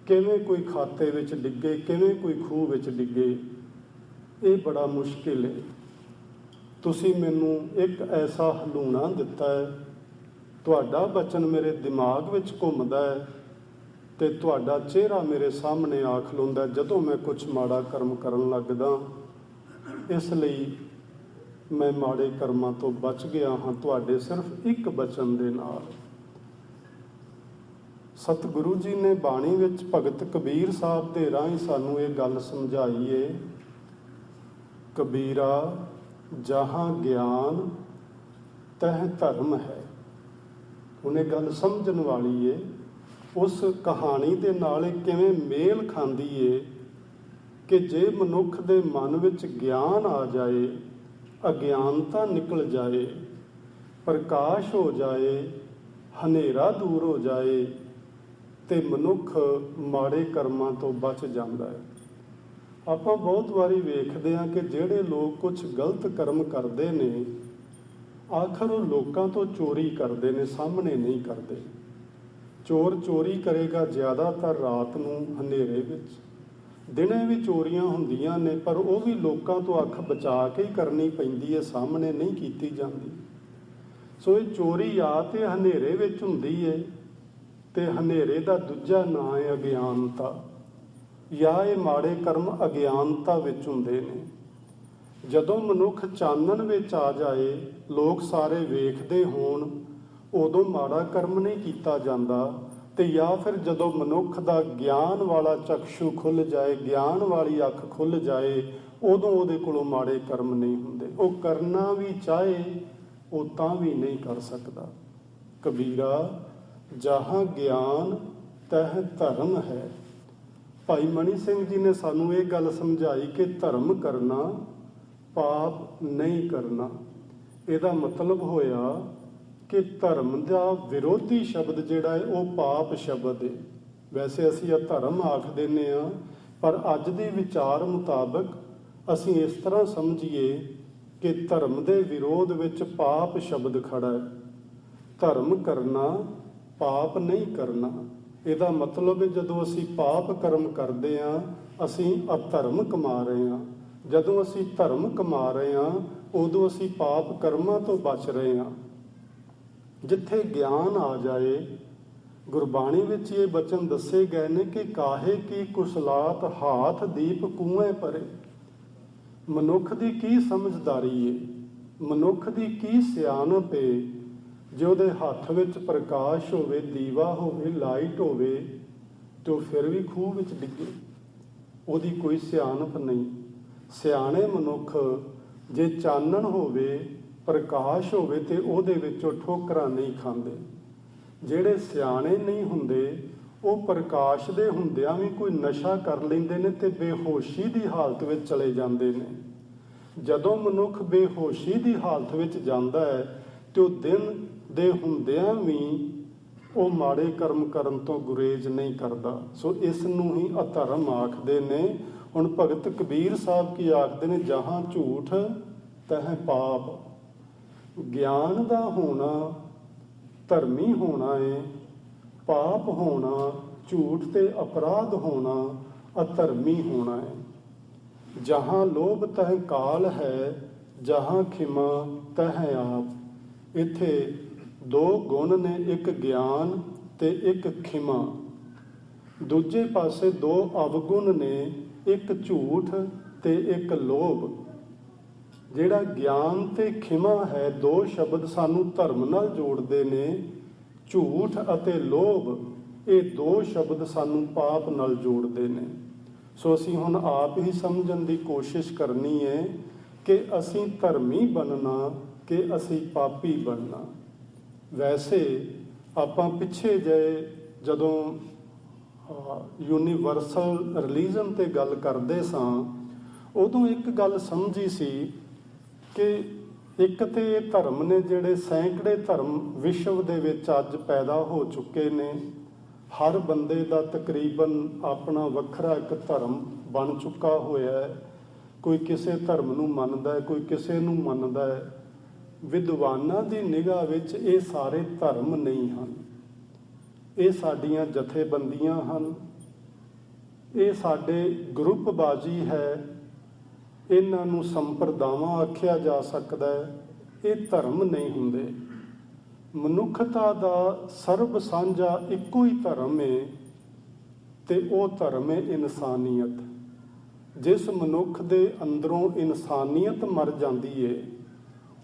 ਕਿਵੇਂ ਕੋਈ ਖਾਤੇ ਵਿੱਚ ਡਿੱਗੇ, ਕਿਵੇਂ ਕੋਈ ਖੂਹ ਵਿੱਚ ਡਿੱਗੇ, ਇਹ ਬੜਾ ਮੁਸ਼ਕਿਲ ਹੈ। ਤੁਸੀਂ ਮੈਨੂੰ ਇੱਕ ਐਸਾ ਹਲੂਣਾ ਦਿੱਤਾ ਹੈ, ਤੁਹਾਡਾ ਬਚਨ ਮੇਰੇ ਦਿਮਾਗ ਵਿੱਚ ਘੁੰਮਦਾ ਹੈ, ਤੇ ਤੁਹਾਡਾ ਚਿਹਰਾ ਮੇਰੇ ਸਾਹਮਣੇ ਆ ਖਲੋਂਦਾ ਜਦੋਂ ਮੈਂ ਕੁਝ ਮਾੜਾ ਕਰਮ ਕਰਨ ਲੱਗਦਾ। ਇਸ ਲਈ ਮੈਂ ਮਾੜੇ ਕਰਮਾਂ ਤੋਂ ਬਚ ਗਿਆ ਹਾਂ ਤੁਹਾਡੇ ਸਿਰਫ ਇੱਕ ਬਚਨ ਦੇ ਨਾਲ। ਸਤਿਗੁਰੂ ਜੀ ਨੇ ਬਾਣੀ ਵਿੱਚ ਭਗਤ ਕਬੀਰ ਸਾਹਿਬ ਦੇ ਰਾਹੀਂ ਸਾਨੂੰ ਇਹ ਗੱਲ ਸਮਝਾਈ ਏ, ਕਬੀਰਾ ਜਹਾਂ ਗਿਆਨ ਤਹ ਧਰਮ ਹੈ। ਹੁਣ ਇਹ ਗੱਲ ਸਮਝਣ ਵਾਲੀ ਏ। ਉਸ ਕਹਾਣੀ ਦੇ ਨਾਲ ਇਹ ਕਿਵੇਂ ਮੇਲ ਖਾਂਦੀ ਏ ਕਿ ਜੇ ਮਨੁੱਖ ਦੇ ਮਨ ਵਿੱਚ ਗਿਆਨ ਆ ਜਾਏ, ਅਗਿਆਨਤਾ ਨਿਕਲ ਜਾਏ, ਪ੍ਰਕਾਸ਼ ਹੋ ਜਾਏ, ਹਨੇਰਾ ਦੂਰ ਹੋ ਜਾਏ, ਤੇ ਮਨੁੱਖ ਮਾੜੇ ਕਰਮਾਂ ਤੋਂ ਬਚ ਜਾਂਦਾ ਹੈ। ਆਪਾਂ ਬਹੁਤ ਵਾਰੀ ਵੇਖਦੇ ਹਾਂ ਕਿ ਜਿਹੜੇ ਲੋਕ ਕੁਝ ਗਲਤ ਕਰਮ ਕਰਦੇ ਨੇ, ਆਖਰ ਉਹ ਲੋਕਾਂ ਤੋਂ ਚੋਰੀ ਕਰਦੇ ਨੇ, ਸਾਹਮਣੇ ਨਹੀਂ ਕਰਦੇ। ਚੋਰ ਚੋਰੀ ਕਰੇਗਾ ਜ਼ਿਆਦਾਤਰ ਰਾਤ ਨੂੰ, ਹਨੇਰੇ ਵਿੱਚ, ਦਿਨੇ ਵੀ ਚੋਰੀਆਂ ਹੁੰਦੀਆਂ ਨੇ, ਪਰ ਉਹ ਵੀ ਲੋਕਾਂ ਤੋਂ ਅੱਖ ਬਚਾ ਕੇ ਹੀ ਕਰਨੀ ਪੈਂਦੀ ਹੈ, ਸਾਹਮਣੇ ਨਹੀਂ ਕੀਤੀ ਜਾਂਦੀ। ਸੋ ਇਹ ਚੋਰੀ ਆ ਤੇ ਹਨੇਰੇ ਵਿੱਚ ਹੁੰਦੀ ਹੈ, ਤੇ ਹਨੇਰੇ ਦਾ ਦੂਜਾ ਨਾਂ ਹੈ ਅਗਿਆਨਤਾ, ਜਾਂ ਇਹ ਮਾੜੇ ਕਰਮ ਅਗਿਆਨਤਾ ਵਿੱਚ ਹੁੰਦੇ ਨੇ। ਜਦੋਂ ਮਨੁੱਖ ਚਾਨਣ ਵਿੱਚ ਆ ਜਾਏ, ਲੋਕ ਸਾਰੇ ਵੇਖਦੇ ਹੋਣ, ਉਦੋਂ ਮਾੜਾ ਕਰਮ ਨਹੀਂ ਕੀਤਾ ਜਾਂਦਾ। ਤੇ ਜਾਂ ਫਿਰ ਜਦੋਂ ਮਨੁੱਖ ਦਾ ਗਿਆਨ ਵਾਲਾ ਚਕਸ਼ੂ ਖੁੱਲ੍ਹ ਜਾਏ, ਗਿਆਨ ਵਾਲੀ ਅੱਖ ਖੁੱਲ੍ਹ ਜਾਏ, ਉਦੋਂ ਉਹਦੇ ਕੋਲੋਂ ਮਾੜੇ ਕਰਮ ਨਹੀਂ ਹੁੰਦੇ। ਉਹ ਕਰਨਾ ਵੀ ਚਾਹੇ ਉਹ ਤਾਂ ਵੀ ਨਹੀਂ ਕਰ ਸਕਦਾ। ਕਬੀਰਾ ਜਹਾਂ ਗਿਆਨ ਤਹ ਧਰਮ ਹੈ। ਭਾਈ ਮਨੀ ਸਿੰਘ ਜੀ ਨੇ ਸਾਨੂੰ ਇਹ ਗੱਲ ਸਮਝਾਈ ਕਿ ਧਰਮ ਕਰਨਾ ਪਾਪ ਨਹੀਂ ਕਰਨਾ। ਇਹਦਾ ਮਤਲਬ ਹੋਇਆ ਕਿ ਧਰਮ ਦਾ ਵਿਰੋਧੀ ਸ਼ਬਦ ਜਿਹੜਾ ਹੈ ਉਹ ਪਾਪ ਸ਼ਬਦ ਹੈ। ਵੈਸੇ ਅਸੀਂ ਇਹ ਧਰਮ ਆਖ ਦਿੰਦੇ ਹਾਂ, ਪਰ ਅੱਜ ਦੇ ਵਿਚਾਰ ਮੁਤਾਬਕ ਅਸੀਂ ਇਸ ਤਰ੍ਹਾਂ ਸਮਝੀਏ ਕਿ ਧਰਮ ਦੇ ਵਿਰੋਧ ਵਿੱਚ ਪਾਪ ਸ਼ਬਦ ਖੜਾ ਹੈ। ਧਰਮ ਕਰਨਾ ਪਾਪ ਨਹੀਂ ਕਰਨਾ। ਇਹਦਾ ਮਤਲਬ ਹੈ ਜਦੋਂ ਅਸੀਂ ਪਾਪ ਕਰਮ ਕਰਦੇ ਹਾਂ, ਅਸੀਂ ਅਧਰਮ ਕਮਾ ਰਹੇ ਹਾਂ। ਜਦੋਂ ਅਸੀਂ ਧਰਮ ਕਮਾ ਰਹੇ ਹਾਂ, ਉਦੋਂ ਅਸੀਂ ਪਾਪ ਕਰਮਾਂ ਤੋਂ ਬਚ ਰਹੇ ਹਾਂ। ਜਿੱਥੇ ਗਿਆਨ ਆ ਜਾਏ, ਗੁਰਬਾਣੀ ਵਿੱਚ ਇਹ ਬਚਨ ਦੱਸੇ ਗਏ ਨੇ ਕਿ ਕਾਹੇ ਕੀ ਕੁਸਲਾਤ ਹਾਥ ਦੀਪ ਕੂਏ ਪਰੇ। ਮਨੁੱਖ ਦੀ ਕੀ ਸਮਝਦਾਰੀ ਏ, ਮਨੁੱਖ ਦੀ ਕੀ ਸਿਆਣਪ ਏ, ਜੇ ਉਹਦੇ ਹੱਥ ਵਿੱਚ ਪ੍ਰਕਾਸ਼ ਹੋਵੇ, ਦੀਵਾ ਹੋਵੇ, ਲਾਈਟ ਹੋਵੇ, ਤੇ ਉਹ ਫਿਰ ਵੀ ਖੂਹ ਵਿੱਚ ਡਿੱਗੇ। ਉਹਦੀ ਕੋਈ ਸਿਆਣਪ ਨਹੀਂ। ਸਿਆਣੇ ਮਨੁੱਖ ਜੇ ਚਾਨਣ ਹੋਵੇ, ਪ੍ਰਕਾਸ਼ ਹੋਵੇ, ਤੇ ਉਹਦੇ ਵਿੱਚੋਂ ਠੋਕਰਾਂ ਨਹੀਂ ਖਾਂਦੇ। ਜਿਹੜੇ ਸਿਆਣੇ ਨਹੀਂ ਹੁੰਦੇ, ਉਹ ਪ੍ਰਕਾਸ਼ ਦੇ ਹੁੰਦਿਆਂ ਵੀ ਕੋਈ ਨਸ਼ਾ ਕਰ ਲੈਂਦੇ ਨੇ ਤੇ ਬੇਹੋਸ਼ੀ ਦੀ ਹਾਲਤ ਵਿੱਚ ਚਲੇ ਜਾਂਦੇ ਨੇ। ਜਦੋਂ ਮਨੁੱਖ ਬੇਹੋਸ਼ੀ ਦੀ ਹਾਲਤ ਵਿੱਚ ਜਾਂਦਾ ਹੈ ਤੇ ਉਹ ਦਿਨ ਦੇ ਹੁੰਦਿਆਂ ਵੀ ਉਹ ਮਾੜੇ ਕਰਮ ਕਰਨ ਤੋਂ ਗੁਰੇਜ਼ ਨਹੀਂ ਕਰਦਾ। ਸੋ ਇਸ ਨੂੰ ਹੀ ਅਧਰਮ ਆਖਦੇ ਨੇ। ਹੁਣ ਭਗਤ ਕਬੀਰ ਸਾਹਿਬ ਕੀ ਆਖਦੇ ਨੇ, ਜਹਾਂ ਝੂਠ ਤਹ ਪਾਪ। ਗਿਆਨ ਦਾ ਹੋਣਾ ਧਰਮੀ ਹੋਣਾ ਹੈ, ਪਾਪ ਹੋਣਾ, ਝੂਠ ਤੇ ਅਪਰਾਧ ਹੋਣਾ ਅਧਰਮੀ ਹੋਣਾ ਹੈ। ਜਹਾਂ ਲੋਭ ਤਹ ਕਾਲ ਹੈ, ਜਹਾਂ ਖਿਮਾ ਤਹ ਆਪ। ਇੱਥੇ ਦੋ ਗੁਣ ਨੇ, ਇੱਕ ਗਿਆਨ ਤੇ ਇੱਕ ਖਿਮਾ। ਦੂਜੇ ਪਾਸੇ ਦੋ ਅਵਗੁਣ ਨੇ, ਇੱਕ ਝੂਠ ਤੇ ਇੱਕ ਲੋਭ। ਜਿਹੜਾ ਗਿਆਨ ਤੇ ਖਿਮਾ ਹੈ, ਦੋ ਸ਼ਬਦ ਸਾਨੂੰ ਧਰਮ ਨਾਲ ਜੋੜਦੇ ਨੇ। ਝੂਠ ਅਤੇ ਲੋਭ, ਇਹ ਦੋ ਸ਼ਬਦ ਸਾਨੂੰ ਪਾਪ ਨਾਲ ਜੋੜਦੇ ਨੇ। ਸੋ ਅਸੀਂ ਹੁਣ ਆਪ ਹੀ ਸਮਝਣ ਦੀ ਕੋਸ਼ਿਸ਼ ਕਰਨੀ ਹੈ ਕਿ ਅਸੀਂ ਧਰਮੀ ਬਣਨਾ ਕਿ ਅਸੀਂ ਪਾਪੀ ਬਣਨਾ। ਵੈਸੇ ਆਪਾਂ ਪਿੱਛੇ ਜਿਹੇ ਜਦੋਂ ਯੂਨੀਵਰਸਲ ਰਿਲੀਜਨ 'ਤੇ ਗੱਲ ਕਰਦੇ ਸਾਂ, ਉਦੋਂ ਇੱਕ ਗੱਲ ਸਮਝੀ ਸੀ ਕਿ ਇੱਕ ਤੇ ਇਹ ਧਰਮ ਨੇ ਜਿਹੜੇ ਸੈਂਕੜੇ ਧਰਮ ਵਿਸ਼ਵ ਦੇ ਵਿੱਚ ਅੱਜ ਪੈਦਾ ਹੋ ਚੁੱਕੇ ਨੇ। ਹਰ ਬੰਦੇ ਦਾ ਤਕਰੀਬਨ ਆਪਣਾ ਵੱਖਰਾ ਇੱਕ ਧਰਮ ਬਣ ਚੁੱਕਾ ਹੋਇਆ ਹੈ। ਕੋਈ ਕਿਸੇ ਧਰਮ ਨੂੰ ਮੰਨਦਾ ਹੈ, ਕੋਈ ਕਿਸੇ ਨੂੰ ਮੰਨਦਾ ਹੈ। ਵਿਦਵਾਨਾਂ ਦੀ ਨਿਗਾਹ ਵਿੱਚ ਇਹ ਸਾਰੇ ਧਰਮ ਨਹੀਂ ਹਨ, ਇਹ ਸਾਡੀਆਂ ਜਥੇਬੰਦੀਆਂ ਹਨ, ਇਹ ਸਾਡੇ ਗਰੁੱਪਬਾਜ਼ੀ ਹੈ, ਇਹਨਾਂ ਨੂੰ ਸੰਪਰਦਾਵਾਂ ਆਖਿਆ ਜਾ ਸਕਦਾ ਹੈ। ਇਹ ਧਰਮ ਨਹੀਂ ਹੁੰਦੇ। ਮਨੁੱਖਤਾ ਦਾ ਸਰਬ ਸਾਂਝਾ ਇੱਕੋ ਹੀ ਧਰਮ ਹੈ ਤੇ ਉਹ ਧਰਮ ਹੈ ਇਨਸਾਨੀਅਤ। ਜਿਸ ਮਨੁੱਖ ਦੇ ਅੰਦਰੋਂ ਇਨਸਾਨੀਅਤ ਮਰ ਜਾਂਦੀ ਹੈ,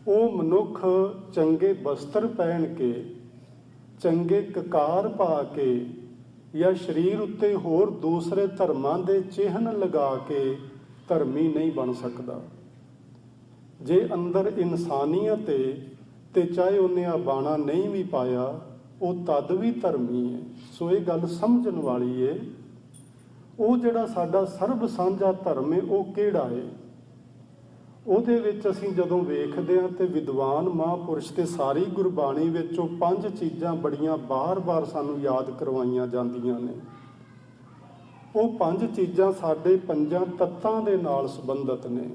ਉਹ ਮਨੁੱਖ ਚੰਗੇ ਬਸਤਰ ਪਹਿਨ ਕੇ, ਚੰਗੇ ਕਕਾਰ ਪਾ ਕੇ ਜਾਂ ਸਰੀਰ ਉੱਤੇ ਹੋਰ ਦੂਸਰੇ ਧਰਮਾਂ ਦੇ ਚਿਹਨ ਲਗਾ ਕੇ ਧਰਮੀ ਨਹੀਂ ਬਣ ਸਕਦਾ। ਜੇ ਅੰਦਰ ਇਨਸਾਨੀਅਤ ਹੈ ਤੇ ਚਾਹੇ ਉਹਨੇ ਆ ਬਾਣਾ ਨਹੀਂ ਵੀ ਪਾਇਆ, ਉਹ ਤਦ ਵੀ ਧਰਮੀ ਹੈ। ਸੋ ਇਹ ਗੱਲ ਸਮਝਣ ਵਾਲੀ ਹੈ। ਉਹ ਜਿਹੜਾ ਸਾਡਾ ਸਰਬ ਸਾਂਝਾ ਧਰਮ ਹੈ, ਉਹ ਕਿਹੜਾ ਹੈ? ਉਹਦੇ ਵਿੱਚ ਅਸੀਂ ਜਦੋਂ ਵੇਖਦੇ ਹਾਂ ਤੇ ਵਿਦਵਾਨ ਮਹਾਂਪੁਰਸ਼ ਤੇ ਸਾਰੀ ਗੁਰਬਾਣੀ ਵਿੱਚ ਉਹ 5 ਚੀਜ਼ਾਂ ਬੜੀਆਂ ਬਾਰ-ਬਾਰ ਸਾਨੂੰ ਯਾਦ ਕਰਵਾਈਆਂ ਜਾਂਦੀਆਂ ਨੇ। ਉਹ 5 ਚੀਜ਼ਾਂ ਸਾਡੇ 5 ਤੱਤਾਂ ਦੇ ਨਾਲ ਸੰਬੰਧਿਤ ਨੇ।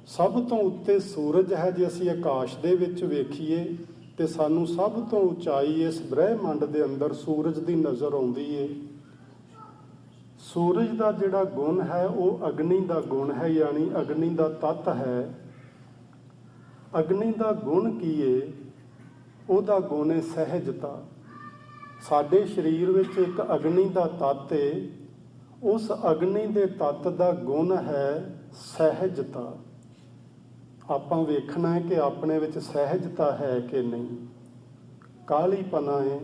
ਸਭ ਤੋਂ ਉੱਤੇ ਸੂਰਜ ਹੈ। ਜੇ ਅਸੀਂ ਆਕਾਸ਼ ਦੇ ਵਿੱਚ ਵੇਖੀਏ ਤੇ ਸਾਨੂੰ ਸਭ ਤੋਂ ਉਚਾਈ ਇਸ ਬ੍ਰਹਿਮੰਡ ਦੇ ਅੰਦਰ ਸੂਰਜ ਦੀ ਨਜ਼ਰ ਆਉਂਦੀ ਹੈ। ਸੂਰਜ ਦਾ ਜਿਹੜਾ ਗੁਣ ਹੈ ਉਹ ਅਗਨੀ ਦਾ ਗੁਣ ਹੈ, ਯਾਨੀ ਅਗਨੀ ਦਾ ਤੱਤ ਹੈ। ਅਗਨੀ ਦਾ ਗੁਣ ਕੀ ਏ? ਉਹਦਾ ਗੁਣ ਹੈ ਸਹਿਜਤਾ। ਸਾਡੇ ਸਰੀਰ ਵਿੱਚ ਇੱਕ ਅਗਨੀ ਦਾ ਤੱਤ ਏ, ਉਸ ਅਗਨੀ ਦੇ ਤੱਤ ਦਾ ਗੁਣ ਹੈ ਸਹਿਜਤਾ। ਆਪਾਂ ਵੇਖਣਾ ਹੈ ਕਿ ਆਪਣੇ ਵਿੱਚ ਸਹਿਜਤਾ ਹੈ ਕਿ ਨਹੀਂ। ਕਾਹਲੀਪਨਾ ਹੈ,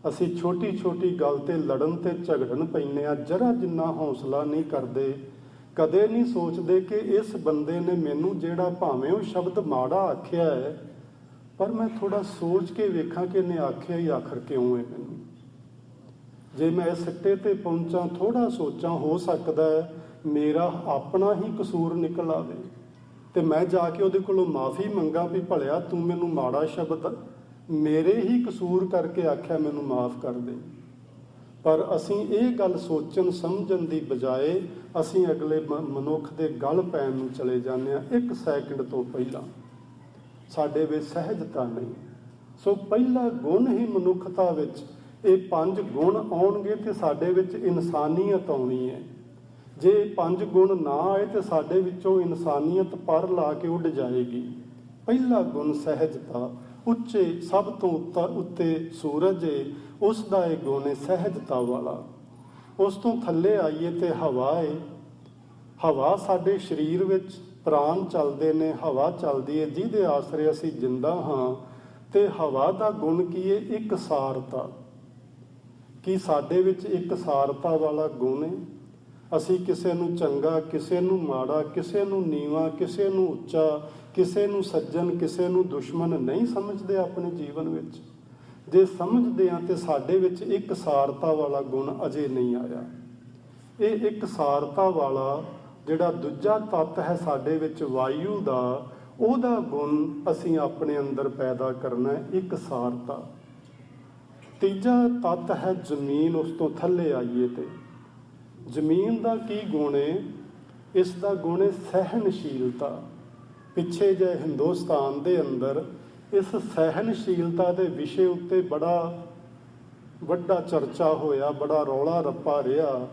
ਅਸੀਂ ਛੋਟੀ ਛੋਟੀ ਗੱਲ ਤੇ ਲੜਨ ਤੇ ਝਗੜਨ ਪੈਂਦੇ ਹਾਂ, ਜਰਾ ਜਿੰਨਾ ਹੌਸਲਾ ਨਹੀਂ ਕਰਦੇ, ਕਦੇ ਨਹੀਂ ਸੋਚਦੇ ਕਿ ਇਸ ਬੰਦੇ ਨੇ ਮੈਨੂੰ ਜਿਹੜਾ ਭਾਵੇਂ ਉਹ ਸ਼ਬਦ ਮਾੜਾ ਆਖਿਆ ਹੈ, ਪਰ ਮੈਂ ਥੋੜਾ ਸੋਚ ਕੇ ਵੇਖਾਂ ਕਿ ਇਹਨੇ ਆਖਿਆ ਹੀ ਆਖਰ ਕਿਉਂ ਹੈ ਮੈਨੂੰ। ਜੇ ਮੈਂ ਇਸ ਸਿੱਟੇ ਤੇ ਪਹੁੰਚਾਂ, ਥੋੜਾ ਸੋਚਾਂ, ਹੋ ਸਕਦਾ ਹੈ ਮੇਰਾ ਆਪਣਾ ਹੀ ਕਸੂਰ ਨਿਕਲ ਆਵੇ ਤੇ ਮੈਂ ਜਾ ਕੇ ਉਹਦੇ ਕੋਲੋਂ ਮਾਫੀ ਮੰਗਾਂ ਵੀ ਭਲਿਆ ਤੂੰ ਮੈਨੂੰ ਮਾੜਾ ਸ਼ਬਦ ਮੇਰੇ ਹੀ ਕਸੂਰ ਕਰਕੇ ਆਖਿਆ, ਮੈਨੂੰ ਮਾਫ ਕਰ ਦੇ। ਪਰ ਅਸੀਂ ਇਹ ਗੱਲ ਸੋਚਣ ਸਮਝਣ ਦੀ ਬਜਾਏ ਅਸੀਂ ਅਗਲੇ ਮਨੁੱਖ ਦੇ ਗਲ ਪੈਣ ਨੂੰ ਚਲੇ ਜਾਂਦੇ ਹਾਂ। 1 ਸੈਕਿੰਡ ਤੋਂ ਪਹਿਲਾਂ ਸਾਡੇ ਵਿੱਚ ਸਹਿਜਤਾ ਨਹੀਂ। ਸੋ ਪਹਿਲਾ ਗੁਣ ਹੀ ਮਨੁੱਖਤਾ ਵਿੱਚ ਇਹ 5 ਗੁਣ ਆਉਣਗੇ ਤੇ ਸਾਡੇ ਵਿੱਚ ਇਨਸਾਨੀਅਤ ਆਉਣੀ ਹੈ। ਜੇ 5 ਗੁਣ ਨਾ ਆਏ ਤੇ ਸਾਡੇ ਵਿੱਚੋਂ ਇਨਸਾਨੀਅਤ ਪਰ ਲਾ ਕੇ ਉੱਡ ਜਾਏਗੀ। ਪਹਿਲਾ ਗੁਣ ਸਹਿਜਤਾ। ਉੱਚੇ ਸਭ ਤੋਂ ਉੱਤੇ ਸੂਰਜ ਹੈ, ਉਸ ਦਾ ਇਹ ਗੁਣ ਹੈ ਸਹਿਜਤਾ ਵਾਲਾ। ਉਸ ਤੋਂ ਥੱਲੇ ਆਈਏ ਤੇ ਹਵਾ ਹੈ। ਹਵਾ ਸਾਡੇ ਸਰੀਰ ਵਿੱਚ ਪ੍ਰਾਣ ਚੱਲਦੇ ਨੇ, ਹਵਾ ਚੱਲਦੀ ਹੈ ਜਿਹਦੇ ਆਸਰੇ ਅਸੀਂ ਜਿੰਦਾ ਹਾਂ। ਤੇ ਹਵਾ ਦਾ ਗੁਣ ਕੀ ਹੈ? ਇਕਸਾਰਤਾ। ਕਿ ਸਾਡੇ ਵਿੱਚ ਇਕਸਾਰਤਾ ਵਾਲਾ ਗੁਣ ਹੈ। ਅਸੀਂ ਕਿਸੇ ਨੂੰ ਚੰਗਾ, ਕਿਸੇ ਨੂੰ ਮਾੜਾ, ਕਿਸੇ ਨੂੰ ਨੀਵਾਂ, ਕਿਸੇ ਨੂੰ ਉੱਚਾ, ਕਿਸੇ ਨੂੰ ਸੱਜਣ, ਕਿਸੇ ਨੂੰ ਦੁਸ਼ਮਣ ਨਹੀਂ ਸਮਝਦੇ ਆਪਣੇ ਜੀਵਨ ਵਿੱਚ। ਜੇ ਸਮਝਦੇ ਹਾਂ ਤੇ ਸਾਡੇ ਵਿੱਚ ਇਕਸਾਰਤਾ ਵਾਲਾ ਗੁਣ ਅਜੇ ਨਹੀਂ ਆਇਆ। ਇਹ ਇਕਸਾਰਤਾ ਵਾਲਾ ਜਿਹੜਾ ਦੂਜਾ ਤੱਤ ਹੈ ਸਾਡੇ ਵਿੱਚ ਵਾਯੂ ਦਾ, ਉਹਦਾ ਗੁਣ ਅਸੀਂ ਆਪਣੇ ਅੰਦਰ ਪੈਦਾ ਕਰਨਾ ਹੈ, ਇਕਸਾਰਤਾ। ਤੀਜਾ ਤੱਤ ਹੈ ਜ਼ਮੀਨ। ਉਸ ਤੋਂ ਥੱਲੇ ਆਈਏ ਤੇ ਜ਼ਮੀਨ ਦਾ ਕੀ ਗੁਣ ਹੈ? ਇਸ ਦਾ ਗੁਣ ਹੈ ਸਹਿਣਸ਼ੀਲਤਾ। ਪਿੱਛੇ ਜੇ ਹਿੰਦੁਸਤਾਨ ਦੇ ਅੰਦਰ ਇਸ ਸਹਿਣਸ਼ੀਲਤਾ ਦੇ ਵਿਸ਼ੇ ਉੱਤੇ ਬੜਾ ਵੱਡਾ ਚਰਚਾ ਹੋਇਆ, ਬੜਾ ਰੌਲਾ ਰੱਪਾ ਰਿਹਾ।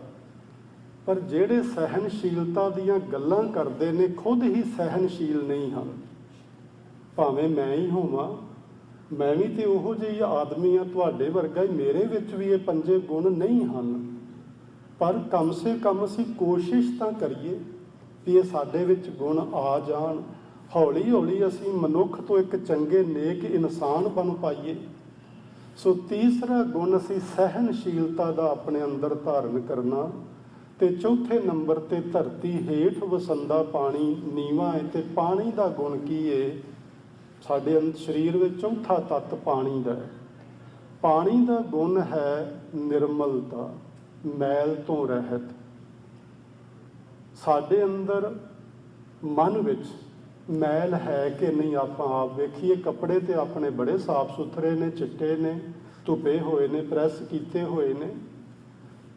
ਪਰ ਜਿਹੜੇ ਸਹਿਣਸ਼ੀਲਤਾ ਦੀਆਂ ਗੱਲਾਂ ਕਰਦੇ ਨੇ ਖੁਦ ਹੀ ਸਹਿਣਸ਼ੀਲ ਨਹੀਂ ਹਨ। ਭਾਵੇਂ ਮੈਂ ਹੀ ਹੋਵਾਂ, ਮੈਂ ਵੀ ਤੇ ਉਹੋ ਜਿਹੀ ਆਦਮੀ ਆ, ਤੁਹਾਡੇ ਵਰਗਾ ਹੀ, ਮੇਰੇ ਵਿੱਚ ਵੀ ਇਹ 5 ਗੁਣ ਨਹੀਂ ਹਨ। ਪਰ ਕਮ ਸੇ ਕਮ ਅਸੀਂ ਕੋਸ਼ਿਸ਼ ਤਾਂ ਕਰੀਏ ਵੀ ਇਹ ਸਾਡੇ ਵਿੱਚ ਗੁਣ ਆ ਜਾਣ। ਹੌਲੀ ਹੌਲੀ ਅਸੀਂ ਮਨੁੱਖ ਤੋਂ ਇੱਕ ਚੰਗੇ ਨੇਕ ਇਨਸਾਨ ਬਣ ਪਾਈਏ। ਸੋ ਤੀਸਰਾ ਗੁਣ ਅਸੀਂ ਸਹਿਣਸ਼ੀਲਤਾ ਦਾ ਆਪਣੇ ਅੰਦਰ ਧਾਰਨ ਕਰਨਾ। ਤੇ ਚੌਥੇ ਨੰਬਰ ਤੇ ਧਰਤੀ ਹੇਠ ਵਸੰਦਾ ਪਾਣੀ ਨੀਵਾਂ ਹੈ। ਤੇ ਪਾਣੀ ਦਾ ਗੁਣ ਕੀ ਹੈ? ਸਾਡੇ ਸਰੀਰ ਵਿੱਚ ਚੌਥਾ ਤੱਤ ਪਾਣੀ ਦਾ ਹੈ। ਪਾਣੀ ਦਾ ਗੁਣ ਹੈ ਨਿਰਮਲਤਾ, ਮੈਲ ਤੋਂ ਰਹਿਤ। ਸਾਡੇ ਅੰਦਰ ਮਨ ਵਿੱਚ ਮੈਲ ਹੈ ਕਿ ਨਹੀਂ? ਆਪਾਂ ਆਪ ਵੇਖੀਏ, ਕੱਪੜੇ ਤੇ ਆਪਣੇ ਬੜੇ ਸਾਫ਼ ਸੁਥਰੇ ਨੇ, ਚਿੱਟੇ ਨੇ, ਧੁੱਪੇ ਹੋਏ ਨੇ, ਪ੍ਰੈਸ ਕੀਤੇ ਹੋਏ ਨੇ।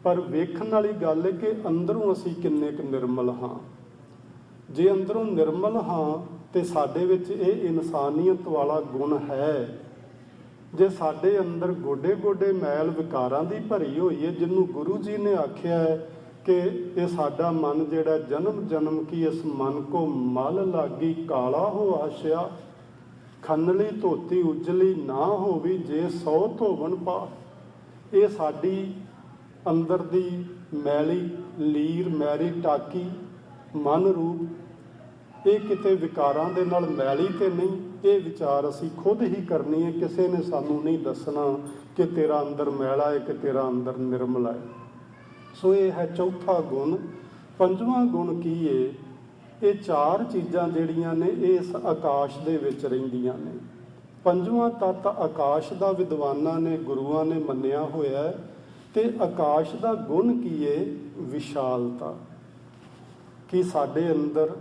ਪਰ ਵੇਖਣ ਵਾਲੀ ਗੱਲ ਹੈ ਕਿ ਅੰਦਰੋਂ ਅਸੀਂ ਕਿੰਨੇ ਕੁ ਨਿਰਮਲ ਹਾਂ। ਜੇ ਅੰਦਰੋਂ ਨਿਰਮਲ ਹਾਂ ਤੇ ਸਾਡੇ ਵਿੱਚ ਇਹ ਇਨਸਾਨੀਅਤ ਵਾਲਾ ਗੁਣ ਹੈ। ਜੇ ਸਾਡੇ ਅੰਦਰ ਗੋਡੇ ਗੋਡੇ ਮੈਲ ਵਿਕਾਰਾਂ ਦੀ ਭਰੀ ਹੋਈ ਹੈ, ਜਿਹਨੂੰ ਗੁਰੂ ਜੀ ਨੇ ਆਖਿਆ ਹੈ ਕਿ ਇਹ ਸਾਡਾ ਮਨ ਜਿਹੜਾ ਜਨਮ ਜਨਮ ਕੀ ਇਸ ਮਨ ਕੋ ਮਲ ਲਾਗੀ ਕਾਲਾ ਹੋ ਆਸ਼ਿਆ, ਖੰਨਲੀ ਧੋਤੀ ਉਜਲੀ ਨਾ ਹੋਵੀ ਜੇ 100 ਧੋਵਣ ਪਾ। ਇਹ ਸਾਡੀ ਅੰਦਰ ਦੀ ਮੈਲੀ ਲੀਰ, ਮੈਰੀ ਟਾਕੀ, ਮਨ ਰੂਪ, ਇਹ ਕਿਤੇ ਵਿਕਾਰਾਂ ਦੇ ਨਾਲ ਮੈਲੀ ਤੇ ਨਹੀਂ। ਇਹ ਵਿਚਾਰ ਅਸੀਂ ਖੁਦ ਹੀ ਕਰਨੀ ਹੈ। ਕਿਸੇ ਨੇ ਸਾਨੂੰ ਨਹੀਂ ਦੱਸਣਾ ਕਿ ਤੇਰਾ ਅੰਦਰ ਮੈਲਾ ਹੈ ਕਿ ਤੇਰਾ ਅੰਦਰ ਨਿਰਮਲਾ ਹੈ। ਸੋ ਇਹ ਹੈ ਚੌਥਾ ਗੁਣ। ਪੰਜਵਾਂ ਗੁਣ ਕੀ ਹੈ? ਇਹ 4 ਚੀਜ਼ਾਂ ਜਿਹੜੀਆਂ ਨੇ ਇਸ ਆਕਾਸ਼ ਦੇ ਵਿੱਚ ਰਹਿੰਦੀਆਂ ਨੇ। ਪੰਜਵਾਂ ਤੱਤ ਆਕਾਸ਼ ਦਾ ਵਿਦਵਾਨਾਂ ਨੇ, ਗੁਰੂਆਂ ਨੇ ਮੰਨਿਆ ਹੋਇਆ। ਤੇ ਆਕਾਸ਼ ਦਾ ਗੁਣ ਕੀ ਹੈ? ਵਿਸ਼ਾਲਤਾ। ਕਿ ਸਾਡੇ ਅੰਦਰ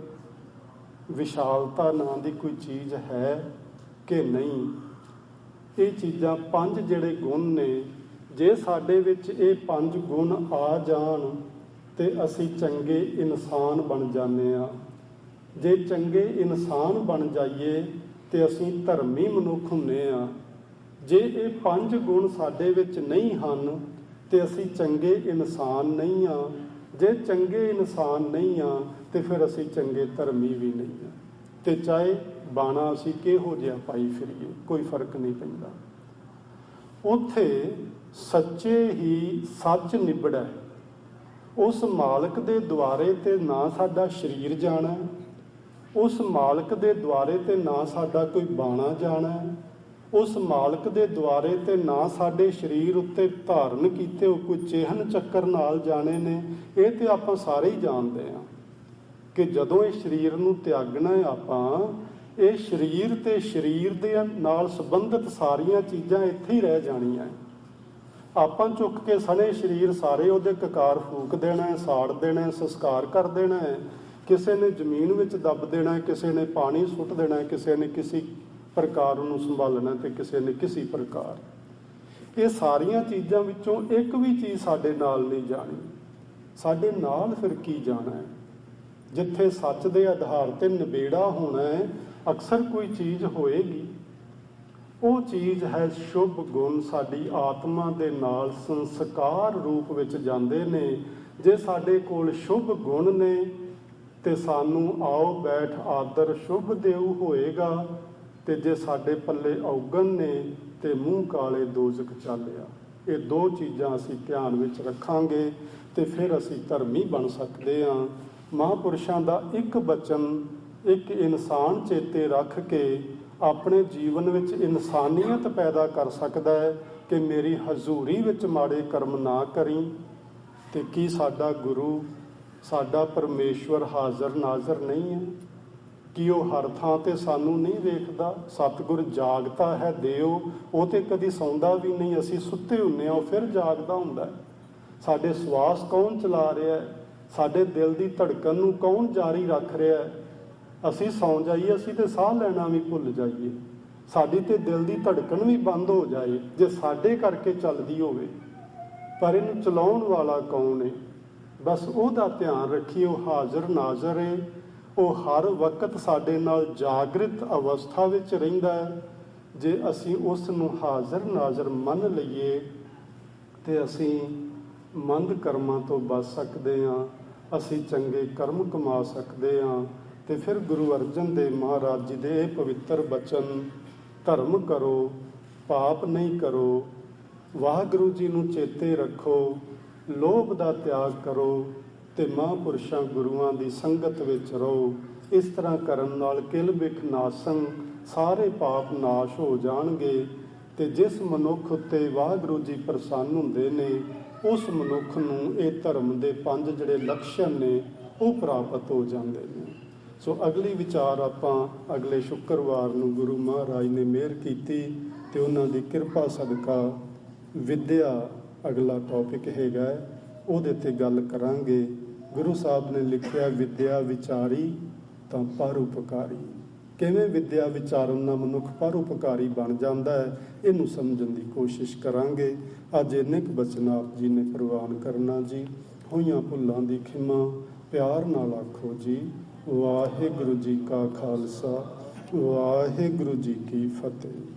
ਵਿਸ਼ਾਲਤਾ ਨਾਂ ਦੀ ਕੋਈ ਚੀਜ਼ ਹੈ ਕਿ ਨਹੀਂ? ਇਹ ਚੀਜ਼ਾਂ 5 ਜਿਹੜੇ ਗੁਣ ਨੇ, ਜੇ ਸਾਡੇ ਵਿੱਚ ਇਹ 5 ਗੁਣ ਆ ਜਾਣ ਤੇ ਅਸੀਂ ਚੰਗੇ ਇਨਸਾਨ ਬਣ ਜਾਂਦੇ ਹਾਂ। ਜੇ ਚੰਗੇ ਇਨਸਾਨ ਬਣ ਜਾਈਏ ਤੇ ਅਸੀਂ ਧਰਮੀ ਮਨੁੱਖ ਹੁੰਦੇ ਹਾਂ। ਜੇ ਇਹ 5 ਗੁਣ ਸਾਡੇ ਵਿੱਚ ਨਹੀਂ ਹਨ ਤੇ ਅਸੀਂ ਚੰਗੇ ਇਨਸਾਨ ਨਹੀਂ ਹਾਂ। ਜੇ ਚੰਗੇ ਇਨਸਾਨ ਨਹੀਂ ਆ ਤੇ ਫਿਰ ਅਸੀਂ ਚੰਗੇ ਧਰਮੀ ਵੀ ਨਹੀਂ ਆ। ਤੇ ਚਾਹੇ ਬਾਣਾ ਅਸੀਂ ਕਿਹੋ ਜਿਹਾ ਪਾਈ ਫਿਰੀਏ, ਕੋਈ ਫਰਕ ਨਹੀਂ ਪੈਂਦਾ। ਉੱਥੇ ਸੱਚੇ ਹੀ ਸੱਚ ਨਿਬੜੈ। ਉਸ ਮਾਲਕ ਦੇ ਦੁਆਰੇ ਤੇ ਨਾ ਸਾਡਾ ਸਰੀਰ ਜਾਣਾ, ਉਸ ਮਾਲਕ ਦੇ ਦੁਆਰੇ ਤੇ ਨਾ ਸਾਡਾ ਕੋਈ ਬਾਣਾ ਜਾਣਾ, ਉਸ ਮਾਲਕ ਦੇ ਦੁਆਰੇ ਤੇ ਨਾ ਸਾਡੇ ਸਰੀਰ ਉੱਤੇ ਧਾਰਨ ਕੀਤੇ ਹੋ ਕੋਈ ਚਿਹਨ ਚੱਕਰ ਨਾਲ ਜਾਣੇ ਨੇ। ਇਹ ਤੇ ਆਪਾਂ ਸਾਰੇ ਹੀ ਜਾਣਦੇ ਹਾਂ ਕਿ ਜਦੋਂ ਇਹ ਸਰੀਰ ਨੂੰ ਤਿਆਗਣਾ ਹੈ ਆਪਾਂ, ਇਹ ਸਰੀਰ ਤੇ ਸਰੀਰ ਦੇ ਨਾਲ ਸੰਬੰਧਿਤ ਸਾਰੀਆਂ ਚੀਜ਼ਾਂ ਇੱਥੇ ਹੀ ਰਹਿ ਜਾਣੀਆਂ। ਆਪਾਂ ਚੁੱਕ ਕੇ ਸਣੇ ਸਰੀਰ ਸਾਰੇ ਉਹਦੇ ਕਕਾਰ ਫੂਕ ਦੇਣਾ, ਸਾੜ ਦੇਣਾ, ਸੰਸਕਾਰ ਕਰ ਦੇਣਾ। ਕਿਸੇ ਨੇ ਜ਼ਮੀਨ ਵਿੱਚ ਦੱਬ ਦੇਣਾ, ਕਿਸੇ ਨੇ ਪਾਣੀ ਸੁੱਟ ਦੇਣਾ, ਕਿਸੇ ਨੇ ਕਿਸੇ ਪ੍ਰਕਾਰ ਉਹਨੂੰ ਸੰਭਾਲਣਾ ਤੇ ਕਿਸੇ ਨੇ ਕਿਸੇ ਪ੍ਰਕਾਰ। ਇਹ ਸਾਰੀਆਂ ਚੀਜ਼ਾਂ ਵਿੱਚੋਂ ਇੱਕ ਵੀ ਚੀਜ਼ ਸਾਡੇ ਨਾਲ ਨਹੀਂ ਜਾਣੀ। ਸਾਡੇ ਨਾਲ ਫਿਰ ਕੀ ਜਾਣਾ ਹੈ? ਜਿੱਥੇ ਸੱਚ ਦੇ ਆਧਾਰ ਤੇ ਨਿਬੇੜਾ ਹੋਣਾ ਹੈ, ਅਕਸਰ ਕੋਈ ਚੀਜ਼ ਹੋਏਗੀ। ਉਹ ਚੀਜ਼ ਹੈ ਸ਼ੁਭ ਗੁਣ, ਸਾਡੀ ਆਤਮਾ ਦੇ ਨਾਲ ਸੰਸਕਾਰ ਰੂਪ ਵਿੱਚ ਜਾਂਦੇ ਨੇ। ਜੇ ਸਾਡੇ ਕੋਲ ਸ਼ੁਭ ਗੁਣ ਨੇ ਤੇ ਸਾਨੂੰ ਆਓ ਬੈਠ ਆਦਰ ਸ਼ੁਭ ਦੇਉ ਹੋਏਗਾ, ਤੇ ਜੇ ਸਾਡੇ ਪੱਲੇ ਔਗਣ ਨੇ ਤੇ ਮੂੰਹ ਕਾਲੇ ਦੋਜ਼ਖ ਚਾਲਿਆ। ਇਹ ਦੋ ਚੀਜ਼ਾਂ ਅਸੀਂ ਧਿਆਨ ਵਿੱਚ ਰੱਖਾਂਗੇ ਤੇ ਫਿਰ ਅਸੀਂ ਧਰਮੀ ਬਣ ਸਕਦੇ ਹਾਂ। ਮਹਾਂਪੁਰਸ਼ਾਂ ਦਾ ਇੱਕ ਬਚਨ ਇੱਕ ਇਨਸਾਨ ਚੇਤੇ ਰੱਖ ਕੇ ਆਪਣੇ ਜੀਵਨ ਵਿੱਚ ਇਨਸਾਨੀਅਤ ਪੈਦਾ ਕਰ ਸਕਦਾ ਹੈ ਕਿ ਮੇਰੀ ਹਜ਼ੂਰੀ ਵਿੱਚ ਮਾੜੇ ਕਰਮ ਨਾ ਕਰੀ। ਤੇ ਕੀ ਸਾਡਾ ਗੁਰੂ, ਸਾਡਾ ਪਰਮੇਸ਼ਵਰ ਹਾਜ਼ਰ ਨਾਜ਼ਰ ਨਹੀਂ ਹੈ? ਕਿ ਉਹ ਹਰ ਥਾਂ ਤੇ ਸਾਨੂੰ ਨਹੀਂ ਵੇਖਦਾ? ਸਤਿਗੁਰ ਜਾਗਤਾ ਹੈ ਦਿਓ, ਉਹ ਤੇ ਕਦੀ ਸੌਂਦਾ ਵੀ ਨਹੀਂ। ਅਸੀਂ ਸੁੱਤੇ ਹੁੰਦੇ ਹਾਂ, ਉਹ ਫਿਰ ਜਾਗਦਾ ਹੁੰਦਾ। ਸਾਡੇ ਸਵਾਸ ਕੌਣ ਚਲਾ ਰਿਹਾ ਹੈ? ਸਾਡੇ ਦਿਲ ਦੀ ਧੜਕਣ ਨੂੰ ਕੌਣ ਜਾਰੀ ਰੱਖ ਰਿਹਾ ਹੈ? ਅਸੀਂ ਸੌਂ ਜਾਈਏ, ਅਸੀਂ ਤੇ ਸਾਹ ਲੈਣਾ ਵੀ ਭੁੱਲ ਜਾਈਏ, ਸਾਡੀ ਤੇ ਦਿਲ ਦੀ ਧੜਕਣ ਵੀ ਬੰਦ ਹੋ ਜਾਏ ਜੇ ਸਾਡੇ ਕਰਕੇ ਚੱਲਦੀ ਹੋਵੇ। ਪਰ ਇਹਨੂੰ ਚਲਾਉਣ ਵਾਲਾ ਕੌਣ ਹੈ? ਬਸ ਉਹਦਾ ਧਿਆਨ ਰੱਖੀਏ। ਉਹ ਹਾਜ਼ਰ ਨਾਜ਼ਰ ਹੈ, ਉਹ ਹਰ ਵਕਤ ਸਾਡੇ ਨਾਲ ਜਾਗਰਿਤ ਅਵਸਥਾ ਵਿੱਚ ਰਹਿੰਦਾ ਹੈ। ਜੇ ਅਸੀਂ ਉਸ ਨੂੰ ਹਾਜ਼ਰ ਨਾਜ਼ਰ ਮੰਨ ਲਈਏ ਤੇ ਅਸੀਂ ਮੰਦ ਕਰਮਾਂ ਤੋਂ ਬਚ ਸਕਦੇ ਹਾਂ, ਅਸੀਂ ਚੰਗੇ ਕਰਮ ਕਮਾ ਸਕਦੇ ਹਾਂ। ਤੇ ਫਿਰ ਗੁਰੂ ਅਰਜਨ ਦੇਵ ਮਹਾਰਾਜ ਜੀ ਦੇ ਇਹ ਪਵਿੱਤਰ ਬਚਨ, ਧਰਮ ਕਰੋ ਪਾਪ ਨਹੀਂ ਕਰੋ, ਵਾਹਿਗੁਰੂ ਜੀ ਨੂੰ ਚੇਤੇ ਰੱਖੋ, ਲੋਭ ਦਾ ਤਿਆਗ ਕਰੋ ਤੇ ਮਹਾਂਪੁਰਸ਼ਾਂ ਗੁਰੂਆਂ ਦੀ ਸੰਗਤ ਵਿੱਚ ਰਹੋ। ਇਸ ਤਰ੍ਹਾਂ ਕਰਨ ਨਾਲ ਕਿਲ ਬਿਖ ਨਾਸੰ, ਸਾਰੇ ਪਾਪ ਨਾਸ਼ ਹੋ ਜਾਣਗੇ। ਤੇ ਜਿਸ ਮਨੁੱਖ ਉੱਤੇ ਵਾਹਿਗੁਰੂ ਜੀ ਪ੍ਰਸੰਨ ਹੁੰਦੇ ਨੇ, ਉਸ ਮਨੁੱਖ ਨੂੰ ਇਹ ਧਰਮ ਦੇ 5 ਜਿਹੜੇ ਲਕਸ਼ਣ ਨੇ ਉਹ ਪ੍ਰਾਪਤ ਹੋ ਜਾਂਦੇ ਨੇ। ਸੋ ਅਗਲੀ ਵਿਚਾਰ ਆਪਾਂ ਅਗਲੇ ਸ਼ੁੱਕਰਵਾਰ ਨੂੰ ਗੁਰੂ ਮਹਾਰਾਜ ਨੇ ਮਿਹਰ ਕੀਤੀ ਤੇ ਉਹਨਾਂ ਦੀ ਕਿਰਪਾ ਸਦਕਾ ਵਿਦਿਆ ਅਗਲਾ ਟੌਪਿਕ ਹੈਗਾ, ਉਹਦੇ 'ਤੇ ਗੱਲ ਕਰਾਂਗੇ। ਗੁਰੂ ਸਾਹਿਬ ਨੇ ਲਿਖਿਆ, ਵਿਦਿਆ ਵਿਚਾਰੀ ਤਾਂ ਪਰਉਪਕਾਰੀ। ਕਿਵੇਂ ਵਿਦਿਆ ਵਿਚਾਰਨ ਨਾਲ ਮਨੁੱਖ ਪਰਉਪਕਾਰੀ ਬਣ ਜਾਂਦਾ ਹੈ, ਇਹਨੂੰ ਸਮਝਣ ਦੀ ਕੋਸ਼ਿਸ਼ ਕਰਾਂਗੇ। ਅੱਜ ਇੰਨੇ ਕੁ ਬਚਨ ਆਪ ਜੀ ਨੇ ਪ੍ਰਵਾਨ ਕਰਨਾ ਜੀ। ਹੋਈਆਂ ਭੁੱਲਾਂ ਦੀ ਖਿਮਾ ਪਿਆਰ ਨਾਲ ਆਖੋ ਜੀ। ਵਾਹਿਗੁਰੂ ਜੀ ਕਾ ਖਾਲਸਾ, ਵਾਹਿਗੁਰੂ ਜੀ ਕੀ ਫਤਿਹ।